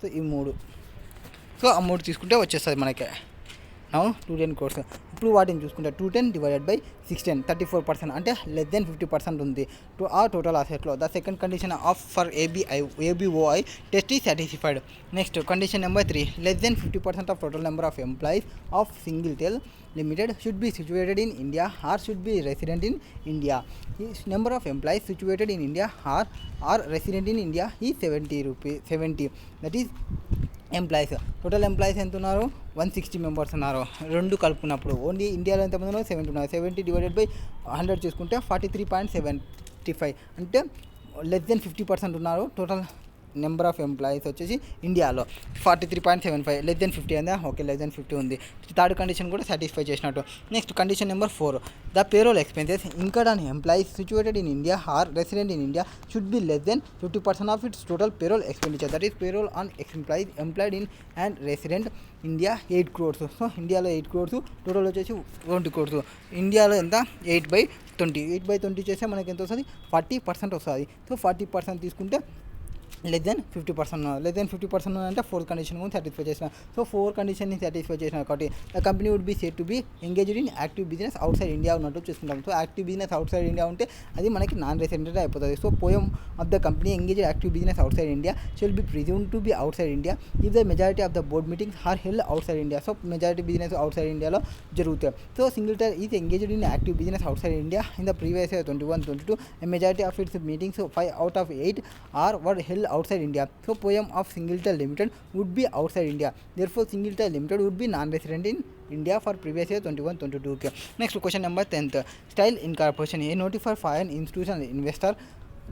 సో ఈ 3, సో ఆ 3 తీసుకుంటే వచ్చేస్తుంది మనకి 210 crores. ఇప్పుడు వాటిని చూసుకుంటే 210 డివైడెడ్ బై 16, 34%, అంటే లెస్ దెన్ 50% ఉంది టు ఆ టోటల్ అసెట్లో. The second condition of for ABOI test is satisfied. Next condition number 3, less than 50% of total number of employees of Singtel limited should be situated in India or should be resident in India. Number of employees situated in India or resident in India ఈ 70. That is employees. Total employees ఎంత ఉన్నారు, 160 members ఉన్నారు. రెండు కలుపుకున్నప్పుడు only ఇండియాలో ఎంతమంది ఉన్నారు, 70 ఉన్నారు. 70 divided by 100 చూసుకుంటే 43.75, అంటే లెస్ దెన్ 50% ఉన్నారు టోటల్ నెంబర్ ఆఫ్ ఎంప్లాయీస్ వచ్చేసి ఇండియాలో 43.75 లెస్ దెన్ 50 అందా ఓకే లెస్ దెన్ 50 ఉంది. థర్డ్ కండిషన్ కూడా సాటిస్ఫై చేసినట్టు. Next condition number 4 the payroll expenses incurred on employees situated in India or resident in India should be less than 50% of its total payroll expenditure that is payroll on employees employed in and resident India 8 crores. So ఇండియాలో 8 crores, total వచ్చేసి 20 crores. ఇండియాలో ఎంత 8/20 చేస్తే మనకి ఎంత వస్తుంది 40% వస్తుంది. So 40% తీసుకుంటే లెస్ దెన్ 50% అంటే 4th కండిషన్ కూడా సాటిస్ఫై చేసిన. సో 4 కండిషన్ని సాటిస్ఫై చేసిన కాబట్టి the company would be said to be engaged in active business outside India ఉన్నట్టు చూసుకుంటాం. So active business outside India ఉంటే అది మనకి నాన్ రెసిడెంట్ అయిపోతుంది. So POEM of the company engaged active business outside India shall be presume to be outside India if the majority of the board meetings are held outside India. So majority business outside ఇండియాలో జరుగుతాయి. So Singtel is engaged in active business outside India in the previous year 21-22 a majority of its meetings 5 out of 8 were held outside India. So poem of Singleton Limited would be outside India. Therefore Singleton Limited would be non-resident in India for previous year 21-22. Okay. Next question number 10th. Style incorporation. A notified foreign institutional investor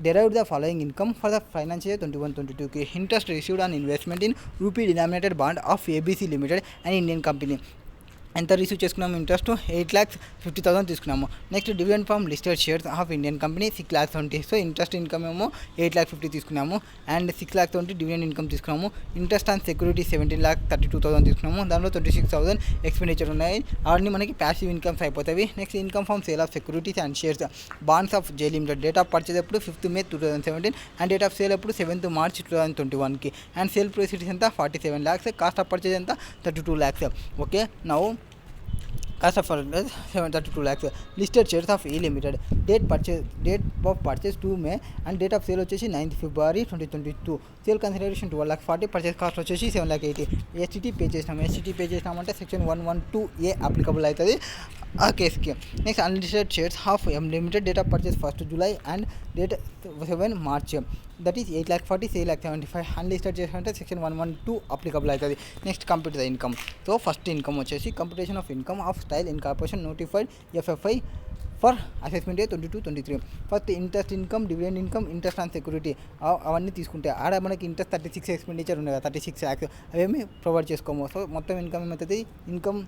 derived the following income for the financial year 21-22. Interest received on investment in rupee denominated bond of ABC Limited, an Indian company. ఎంత receive చేసుకున్నాము interest 8,50,000 తీసుకున్నాము. Next dividend from listed shares of Indian company 6,20,000. So interest income ఏమో 8,50,000 తీసుకున్నాము and 6,20,000 dividend income తీసుకున్నాము. Interest on security 17,32,000 తీసుకున్నాము. దానిలో 26,000 expenditure ఉన్నాయి. అవన్నీ మనకి ప్యాసివ్ ఇన్కమ్స్ అయిపోతాయి. Next income from sale of securities and shares bonds of J limited. Date of purchase ఎప్పుడు 5th May 2017 and date of sale ఎప్పుడు 7th March 2021కి. And sale proceeds ఎంత 47 lakhs. Cost of purchase ఎంత 32 lakhs. Okay now cost of purchase 732 lakhs. Listed shares of E Limited. Date of purchase 2 May and date of sale వచ్చేసి 9th February 2022. Sale consideration 12,40,000. Purchase cost వచ్చేసి 7,80,000. STT pay చేసినామంటే section 112A applicable అవుతుంది ఆ కేసుకి. Next unlisted shares of M Limited. Date of purchase 1st July and date 7 March. That is 8,40,000, 7,75,000. Unlisted shares అంటే section 112 applicable అవుతుంది. Next compute the income. So first income వచ్చేసి computation of income of style incorporation notified FFI for assessment 22-23. First interest income, dividend income, interest on security అవన్నీ తీసుకుంటే ఆడ మనకి interest 36 expenditure ఉంది కదా 36 lakhs అవేమి ప్రొవైడ్ చేసుకోము. సో మొత్తం ఇన్కమ్ ఏమవుతుంది ఇన్కమ్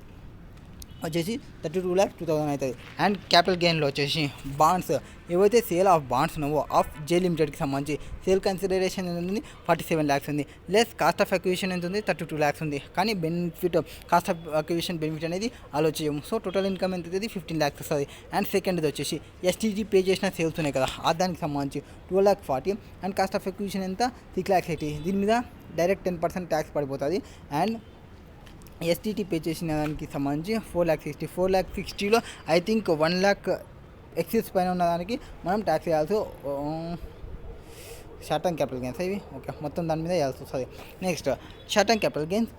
వచ్చేసి 32,02,000 అవుతుంది. అండ్ క్యాపిటల్ గెయిన్లో వచ్చేసి బాండ్స్ ఏవైతే సేల్ ఆఫ్ బాండ్స్ ఉన్నావో ఆఫ్ జే లిమిటెడ్కి సంబంధించి సేల్ కన్సిడరేషన్ ఎంత ఉంది 47 lakhs ఉంది. లెస్ కాస్ట్ ఆఫ్ అక్విజిషన్ ఎంత ఉంది 32 lakhs ఉంది. కానీ benefit cost of acquisition benefit అనేది ఆలోచించము. సో టోటల్ ఇన్కమ్ ఎంత అవుతుంది 15 lakhs వస్తుంది. అండ్ సెకండ్ది వచ్చేసి ఎస్టీజీ పే చేసిన సేల్స్ ఉన్నాయి కదా ఆ దానికి సంబంధించి 12,40,000 అండ్ కాస్ట్ ఆఫ్ అక్విజిషన్ ఎంత 6,80,000. దీని మీద డైరెక్ట్ 10% ట్యాక్స్ పడిపోతుంది. అండ్ ఎస్టీటీ పే చేసిన దానికి సంబంధించి 4,60,000. 4,60,000లో ఐ థింక్ 1 lakh ఎక్సెస్ పైన ఉన్న దానికి మనం ట్యాక్స్ వేయాల్సి షార్ట్ టర్మ్ క్యాపిటల్ గెయిన్స్ ఇవి ఓకే మొత్తం దాని మీద వేయాల్సి వస్తుంది. Next short term capital gains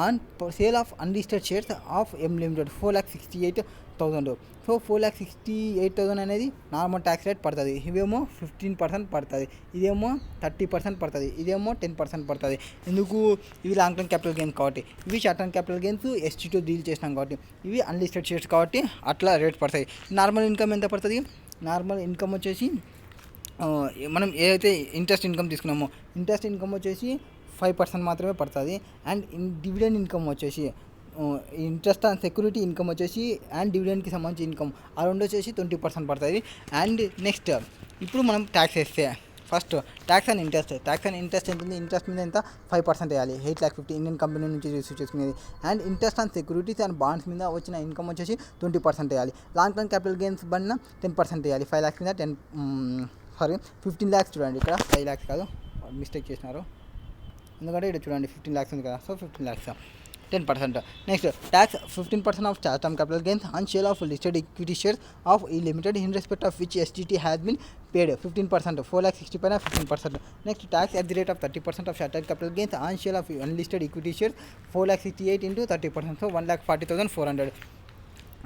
on sale of unlisted shares of M Limited 4,68,000. So 4,68,000 అనేది నార్మల్ ట్యాక్స్ రేట్ పడుతుంది. ఇవేమో 15% పడుతుంది, ఇదేమో 30% పడుతుంది, ఇదేమో 10% పడుతుంది. ఎందుకు ఇవి లాంగ్ టర్మ్ క్యాపిటల్ గెయిన్స్ కాబట్టి, ఇవి షార్ట్ టర్మ్ క్యాపిటల్ గెయిన్స్ ఎస్టీతో డీల్ చేసినాం కాబట్టి, ఇవి అన్లిస్టెడ్ షేర్స్ కాబట్టి అట్లా రేట్ పడుతుంది. నార్మల్ ఇన్కమ్ ఎంత పడుతుంది? నార్మల్ ఇన్కమ్ వచ్చేసి మనం ఏదైతే ఇంట్రెస్ట్ ఇన్కమ్ తీసుకున్నామో ఇంట్రెస్ట్ ఇన్కమ్ వచ్చేసి 5% మాత్రమే పడుతుంది. అండ్ డివిడెండ్ ఇన్కమ్ వచ్చేసి ఇంట్రెస్ట్ ఆన్ సెక్యూరిటీ ఇన్కమ్ వచ్చేసి అండ్ డివిడెండ్కి సంబంధించి ఇన్కమ్ ఆ రెండు వచ్చేసి 20% పడుతుంది. అండ్ నెక్స్ట్ ఇప్పుడు మనం ట్యాక్స్ వేస్తే ఫస్ట్ ట్యాక్స్ అండ్ ఇంట్రెస్ట్ ఎంత ఉంది? ఇంట్రెస్ట్ మీద ఎంత 5% వేయాలి. 8,50,000 ఇండియన్ కంపెనీ నుంచి రిసీవ్ చేసుకునేది. And interest on securities and bonds మీద వచ్చిన ఇన్కమ్ వచ్చేసి 20% వేయాలి. లాంగ్ టర్మ్ క్యాపిటల్ గెయిన్స్ పడిన 10% వేయాలి. 5 lakhs మీద 15 lakhs చూడండి, ఇక్కడ 5 lakhs కాదు మిస్టేక్ చేసినారు, ఎందుకంటే ఇక్కడ చూడండి 15 lakhs ఉంది కదా. So 15 lakhs 10%. Next tax 15% of short term capital gains on sale of listed equity shares of E limited in respect of which STT has been paid 15%. 4,60,000 పైన 15%. Next tax at the rate of 30% of short term capital gains on sale of unlisted equity shares 4,68,000 into 30%. So 1,40,400.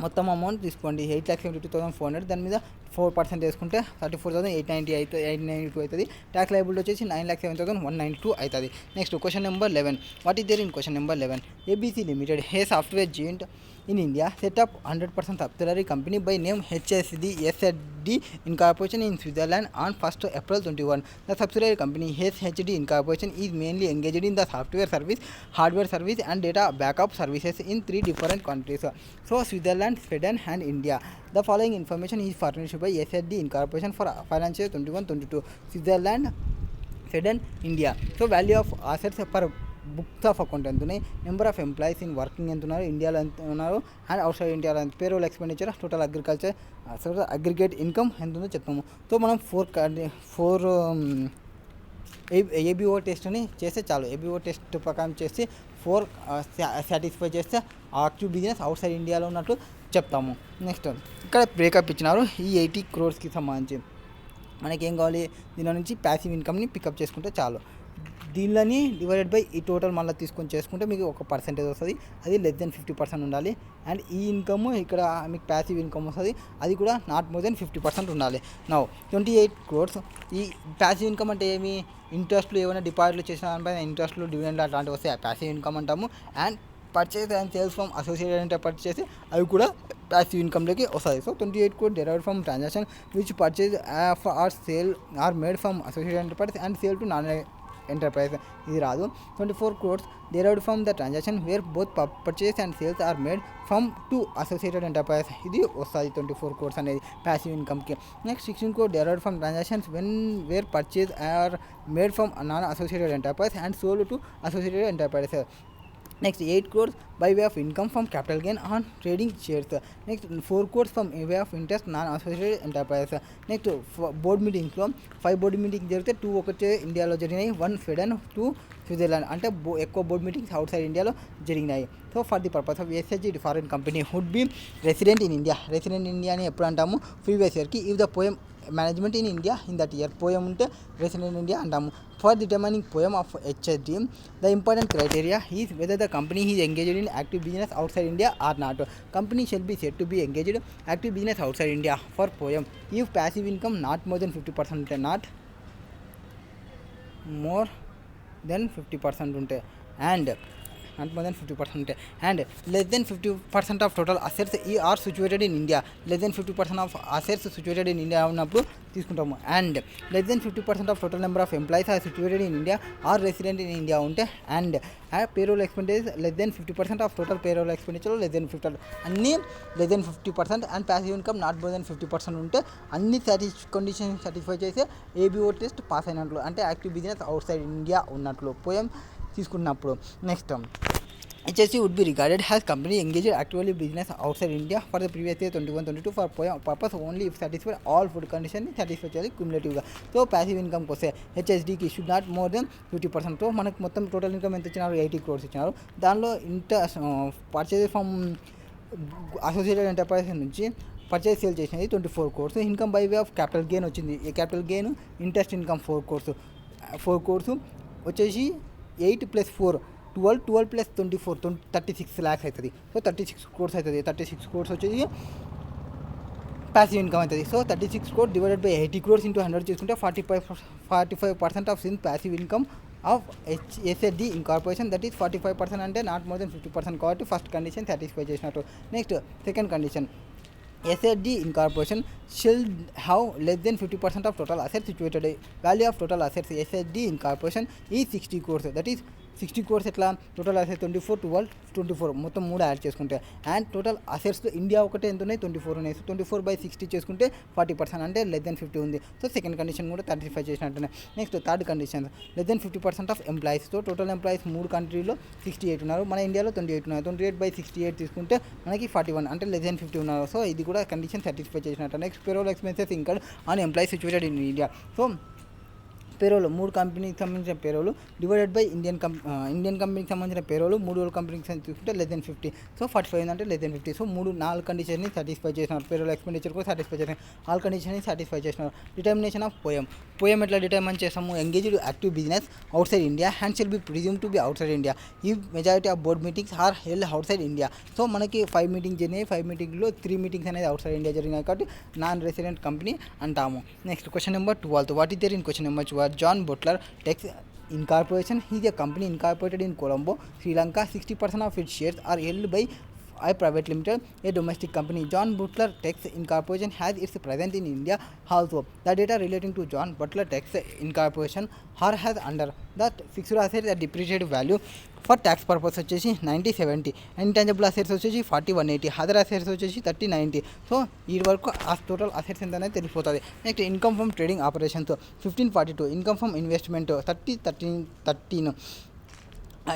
మొత్తం amount తీసుకోండి 8,72,400. దాని మీద 4% వేసుకుంటే 34,892 అవుతుంది. Tax liability వచ్చేసి 9,07,192 అవుతుంది. Next question number 11. What is there in question number 11? ABC Limited, a software joint in India set up 100% subsidiary company by name HSD Incorporation in Switzerland on 1st April 21. The subsidiary company HSD Incorporation is mainly engaged in the software service, hardware service and data backup services in 3 different countries. So Switzerland, Sweden and India. The following information is furnished by SSD Incorporation for financial 21-22. Switzerland, Sweden, India. So value of assets per books of account ఎంత ఉన్నాయి, number of employees in working ఎంత ఉన్నారు, ఇండియాలో ఎంత ఉన్నారు and out side ఇండియాలో ఎంత, payroll expenditure, total agriculture aggregate income ఎంత ఉందో చెప్తాము. సో మనం ఫోర్ ఏబిఓ టెస్ట్ని చేస్తే చాలు. ఏబిఓ టెస్ట్ ప్రకారం చేసి 4 సాటిస్ఫై చేస్తే యాక్టివ్ బిజినెస్ అవుట్ సైడ్ ఇండియాలో ఉన్నట్టు చెప్తాము. నెక్స్ట్ ఇక్కడ బ్రేకప్ ఇచ్చినారు ఈ 80 crores సంబంధించి. మనకేం కావాలి, దీని నుంచి ప్యాసివ్ ఇన్కమ్ని పికప్ చేసుకుంటే చాలు. దీనిని డివైడెడ్ బై ఈ టోటల్ మళ్ళీ తీసుకొని చేసుకుంటే మీకు ఒక పర్సెంటేజ్ వస్తుంది, అది లెస్ దెన్ 50% ఉండాలి. అండ్ ఈ ఇన్కమ్ ఇక్కడ మీకు ప్యాసివ్ ఇన్కమ్ వస్తుంది, అది కూడా నాట్ మోర్ దెన్ 50% ఉండాలి. Now 28 crores. ఈ ప్యాసివ్ ఇన్కమ్ అంటే ఏమి, ఇంట్రెస్ట్లు ఏమైనా డిపాజిట్లు చేసిన దానిపైన ఇంట్రెస్ట్లు డివిడెండ్లు అట్లాంటివి వస్తాయి, ప్యాసివ్ ఇన్కమ్ అంటాము. And purchase and sales from associated enterprises చేసి అవి కూడా ప్యాసివ్ ఇన్కమ్లోకి వస్తాయి. So 28 crores derived from transaction which purchase or sale are made from associated enterprise and sale to non enterprise, ఇది రాదు. 24 crores derived from the transaction where both purchase and sales are made from two associated enterprise, ఇది వస్తుంది 24 crores అనేది passive ఇన్కమ్కి. Next 16 crores derived from transactions where purchase are made from non associated enterprise and sold to associated enterprise. Next 8 crores by way of income from capital gain on trading shares. Next 4 crores from way of interest non associated enterprise. Next board meetings లో 5 board meetings జరిగితే 2 ఒకటే ఇండియాలో జరిగినాయి, 1 Sweden, 2 Switzerland. అంటే ఎక్కువ board meetings out side ఇండియాలో జరిగినాయి. So for the purpose of SHG foreign company would be resident in India. Resident in India అని ఎప్పుడు అంటాము, ప్రీవియస్ ఇయర్కి if the POEM management in India in that year, POEM ఉంటే resident in India అంటాము. For determining POEM of HSD the important criteria is whether the company is engaged in active business outside India or not. Company shall be set to be engaged active business outside India for poem if passive income not more than 50% ఉంటే, not more than 50% ఉంటే, and not more than 50% ఉంటే, and less than 50% of total assets are situated in India. Less than 50% of assets situated in India ఉన్నప్పుడు తీసుకుంటాము. And less than 50% of total number of employees are situated in India or resident in India ఉంటే, and payroll expenditure less than 50% of total payroll expenditure less than 50%, అన్నీ less than 50%. And passive income not more than 50% ఉంటే అన్ని condition satisfy చేసే ABO test pass అయినట్లు, అంటే active business outside India ఉన్నట్లు poem తీసుకున్నప్పుడు. Next HSC would be regarded as company engaged actively business outside India for the previous year 21-22 for purpose only if satisfied all food conditions satisfy చేయాలి క్యూములేటివ్గా. So passive ఇన్కమ్కి వస్తే హెచ్ఎస్డికి should not more than 50%. So మనకు మొత్తం total income ఎంత ఇచ్చినారు, 80 crores ఇచ్చినారు. దానిలో పర్చేజ్ ఫ్రమ్ అసోసియేటెడ్ ఎంటర్ప్రైజెస్ నుంచి పర్చేజ్ సేల్ చేసినది 24 crores. Income by way of capital gain వచ్చింది. ఈ capital gain interest income 4 crores వచ్చేసి 8 + 4 12 + 24 36 lakhs అవుతుంది. సో 36 crores అవుతుంది. 36 crores వచ్చేసి ప్యాసివ్ ఇన్కమ్ అవుతుంది. So 36 crores divided by 80 crores into 100 చేసుకుంటే 45% of sin passive income of SSD incorporation, that is 45% అంటే not more than 50% కాబట్టి ఫస్ట్ కండిషన్ సాటిస్ఫై చేసినట్టు. Next second condition, SSD incorporation shall have less than 50% of total assets situated. Value of total assets SSD incorporation is 60 crores. That is 60 crores ఎట్లా, total assets 24 మొత్తం 3 add చేసుకుంటే, and total అసెట్స్లో India ఒకటే ఎంత ఉన్నాయి, 24 ఉన్నాయి. So 24/60 చేసుకుంటే 40% అంటే లెస్ దెన్ 50 ఉంది. సో సెకండ్ కండిషన్ కూడా 35 చేసినట్టునే. Next third condition, less than 50% of employees. So total employees 3 కంట్రీలో 68 ఉన్నారు, మన ఇండియాలో 28 ఉన్నారు. 28/68 తీసుకుంటే మనకి 41 అంటే లెస్ దెన్ 50 ఉన్నారు. సో ఇది కూడా కండిషన్ సాటిస్ఫై చేసినట్టు. Next payroll expenses incurred on employees situated in India. So payroll 3 కంపెనీకి సంబంధించిన పేరోలు డివైడెడ్ బై ఇండియన్ కంపెనీకి సంబంధించిన పేరోలు 3 కంపెనీకి చూసుకుంటే లెస్ దెన్ 50. సో 45 అంటే లెస్ దెన్ 50. సో 4 కండిషన్ని సాటిస్ఫై చేసినారు. పేరోల్ ఎక్స్పెండిచర్ కూడా సాటిస్ఫై చేసినారు. ఆల్ కండిషన్ని సాటిస్ఫై చేసినారు. డిటర్మినేషన్ ఆఫ్ పోయం ఎట్లా డిటర్మైన్ చేస్తాము, engaged active business outside India and shall be presume to be outside India ఈ majority of board meetings are held outside India. So మనకి 5 meetings జరిగినాయి. 5 మీటింగ్లో 3 meetings అనేది out side India జరిగినాయి కాబట్టి non resident company అంటాము. Next question number 12. What is there in question number 12? John Butler Tax Incorporation is a company incorporated in Colombo, Sri Lanka. 60% of its shares are held by I Private Limited, a domestic company. John Butler Tax Incorporation has its presence in India also. The data relating to John Butler Tax Incorporation has under the fixed assets at depreciated value for tax purpose వచ్చేసి 90/70, intangible assets వచ్చేసి 40/180, other assets వచ్చేసి 30/90. So ఈ వరకు ఆ total assets ఎంత అనేది తెలిసిపోతుంది. Next income from trading operations 1542, income from investment 13.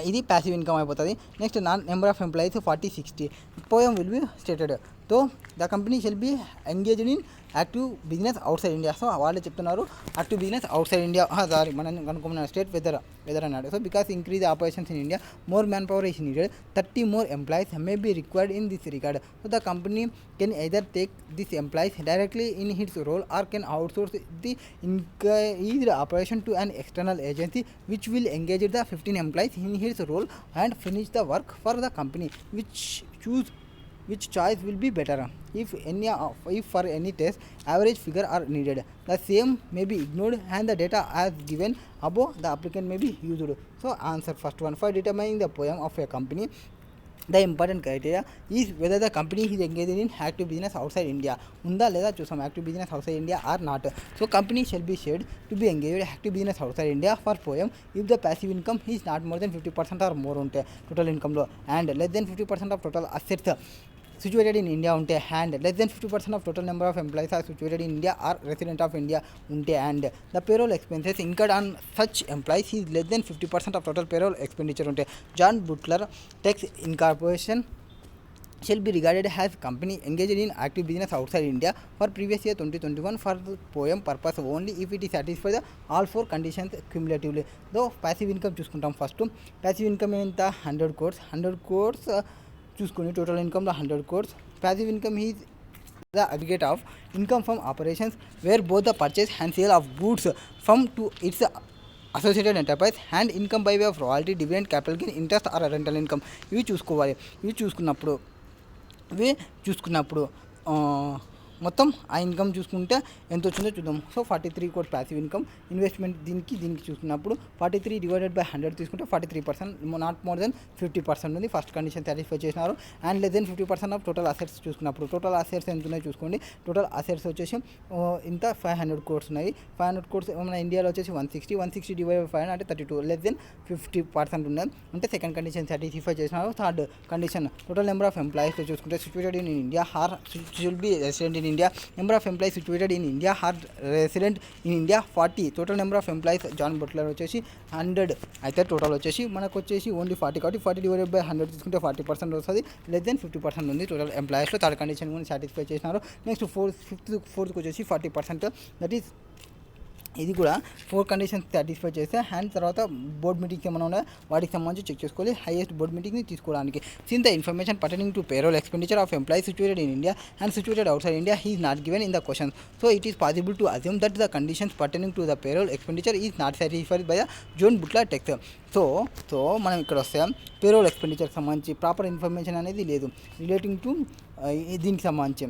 ఇది ప్యాసివ్ ఇన్కమ్ అయిపోతుంది. Next number of employees 40/60. Poem will be stated. So the company shall B engaged in active business outside India. So వాళ్ళే చెప్తున్నారు active business outside India. Sorry, మనం కనుక్కున్న state whether అన్నాడు. So because increase operations in India, more man power is needed, 30 more employees may be required in this regard. So the company can either take these employees directly in its role or can outsource the increased operation to an external agency which will engage the 15 employees in its role and finish the work for the company. Which choice will be better? If for any test average figure are needed, the same may be ignored and the data as given above the applicant may be used. So answer first one. For determining the poem of a company, the important criteria is whether the company is engaged in active business outside India. ఉందా లేదా చూసాం, active business outside India or not. So company shall be said to be engaged active business outside India for poem if the passive income is not more than 50% or more ఉంటే total income లో, and less than 50% of total assets situated in India ఉంటే, and less than 50% of total number of employees are situated in India or resident of India ఉంటే, and the payroll expenses incurred on such employees is less than 50% of total payroll expenditure ఉంటే. John Butler Tax Incorporation shall be regarded as company engaged in active business outside India for previous year 2021 for the poem purpose only if it is satisfied the all four conditions cumulatively. Though passive income చూసుకుంటాం first. passive income ఎంత 100 crores చూసుకుని total ఇన్కమ్లో 100 crores. Passive income is the aggregate of income from operations where both the purchase and sale of goods from to its associated enterprise and income by way of royalty, dividend, capital gain, interest or rental income. ఇవి చూసుకోవాలి. ఇవి చూసుకున్నప్పుడు మొత్తం ఆ income చూసుకుంటే ఎంత వచ్చిందో చూద్దాం. So 43 crores passive income. Investment దీనికి చూసుకున్నప్పుడు 43 divided by 100 తీసుకుంటే 43%, నాట్ మోర్ దెన్ 50% ఉంది. ఫస్ట్ కండిషన్ సాటిస్ఫై చేసినారు. And less than 50% of total assets చూసుకున్నప్పుడు టోటల్ అసెట్స్ ఎంత ఉన్నాయో చూసుకోండి. టోటల్ అసెట్స్ వచ్చేసి ఇంత 500 crores ఉన్నాయి. 500 crores మన ఇండియాలో వచ్చేసి 160 divided by 500 అంటే 32, లెస్ దెన్ 50% ఉన్నది. అంటే సెకండ్ కండిషన్ సాటిస్ఫై చేసినారు. Third condition total number of employees చూసుకుంటే situated in India or should be resident in India. Number of employees situated in India are resident in India 40. Total number of employees John Butler వచ్చేసి 100 అయితే total వచ్చేసి మనకు వచ్చేసి only 40 కాబట్టి 40 divided by 100 తీసుకుంటే 40% వస్తుంది. Less than 50% ఉంది total ఎంప్లాయీస్లో. Third condition కూడా సాటిస్ఫై చేసినారు. నెక్స్ట్ ఫోర్త్కి వచ్చేసి 40%, దట్ ఈస్ ఇది కూడా 4 కండిషన్స్ సాటిస్ఫై చేస్తే అండ్ తర్వాత బోర్డ్ మీటింగ్స్ ఏమైనా ఉన్నాయో వాటికి సంబంధించి చెక్ చేసుకోవాలి హైయెస్ట్ బోర్డ్ మీటింగ్ని తీసుకోవడానికి. Since the information pertaining to payroll expenditure of employees situated in India and situated outside India is not given in the question. So it is possible to assume that the conditions pertaining to the payroll expenditure is not satisfied by the John Butler Tex. So మనం ఇక్కడ వస్తే payroll ఎక్స్పెండిచర్కి సంబంధించి proper information అనేది లేదు relating to దీనికి సంబంధించి.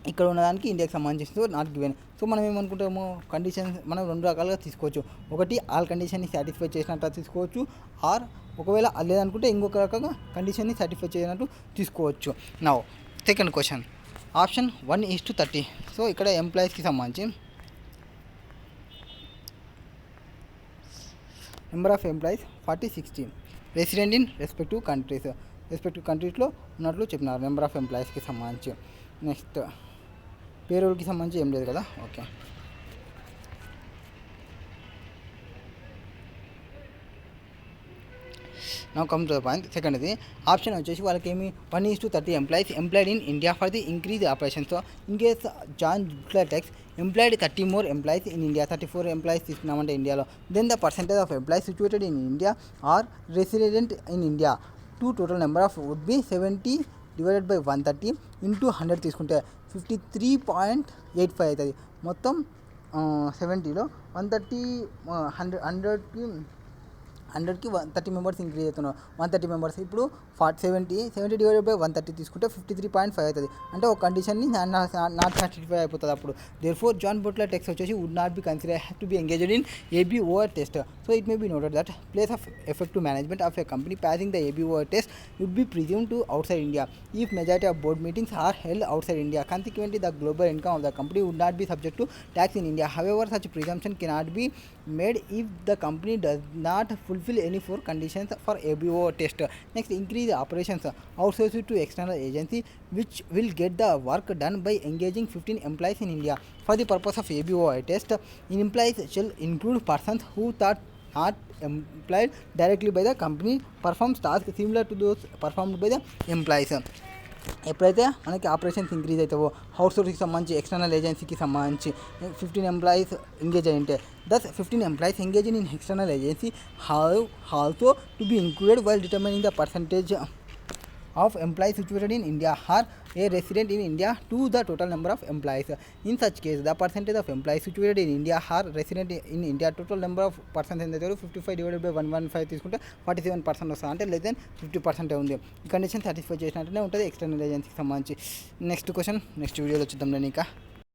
ఇక్కడ ఉన్నదానికి ఇండియాకి సంబంధించి నాట్ గివెన్. సో మనం ఏమనుకుంటాము, కండిషన్స్ మనం 2 రకాలుగా తీసుకోవచ్చు. ఒకటి ఆల్ కండిషన్ని సాటిస్ఫై చేసినట్టు తీసుకోవచ్చు, ఆర్ ఒకవేళ లేదనుకుంటే ఇంకొక రకంగా కండిషన్ని సాటిస్ఫై చేయనట్టు తీసుకోవచ్చు. Now second question, option 1:30. So ఇక్కడ ఎంప్లాయీస్కి సంబంధించి number of employees 40-60, resident in respective కంట్రీస్లో ఉన్నట్లు చెప్పినారు నెంబర్ ఆఫ్ ఎంప్లాయీస్కి సంబంధించి. నెక్స్ట్ పేరోల్కి సంబంధించి ఏం లేదు కదా, okay. Now come to the point. Second ఇది ఆప్షన్ వచ్చేసి వాళ్ళకి ఏమి 1:30 employees employed in India for the increase operation. So in case John Butler Tex employed 30 more employees in India, 34 employees తీసుకున్నామంటే ఇండియాలో, then the percentage of employees situated in India or resident in India to total number of would be 70 divided by 130 into 100 తీసుకుంటే 53.85 అవుతుంది. మొత్తం 70లో 130 100కి 100కి 30 members increase అవుతున్నారు. 130 members ఇప్పుడు 70 divided by 130 తీసుకుంటే 53.5 అవుతుంది. అంటే ఒక కండిషన్ని నాట్ సాటిస్ఫై అయిపోతుంది. అప్పుడు దేర్ఫోర్ జాన్ బట్లర్ టెక్స్ట్ వచ్చేసి would not be consider have to be engaged in ABOR test. So it may be noted that place of effective management of a company passing the ABOR test would be presumed to outside India if majority of board meetings are held outside India. Consequently, the global income of the company would not be subject to tax in India. However, such presumption cannot be made if the company does not fulfill any four conditions for ABOR test. Next, increase operations outsource to external agency which will get the work done by engaging 15 employees in India. For the purpose of ABOR test, employees shall include persons who thought not employed directly by the company performs tasks similar to those performed by the employees. ఎప్పుడైతే మనకి operations increase అవుతావో అవుట్సోర్సింగ్కి సంబంధించి external ఏజెన్సీకి సంబంధించి 15 employees engage అయ్యింటే thus 15 employees engage in external agency have also to be included while determining the percentage of employees situated in India or a resident in India to the total number of employees. In such case, the percentage of employees situated in India or resident in India total number of persons in the 55 divided by 115 తీసుకుంటే 47% వస్తుంది. అంటే less than 50% ఉంది. ఈ condition satisfy చేసినట్టునే ఉంటుంది external ఏజెన్సీకి సంబంధించి. Next question next వీడియోలో చూద్దాం. నేను ఇంకా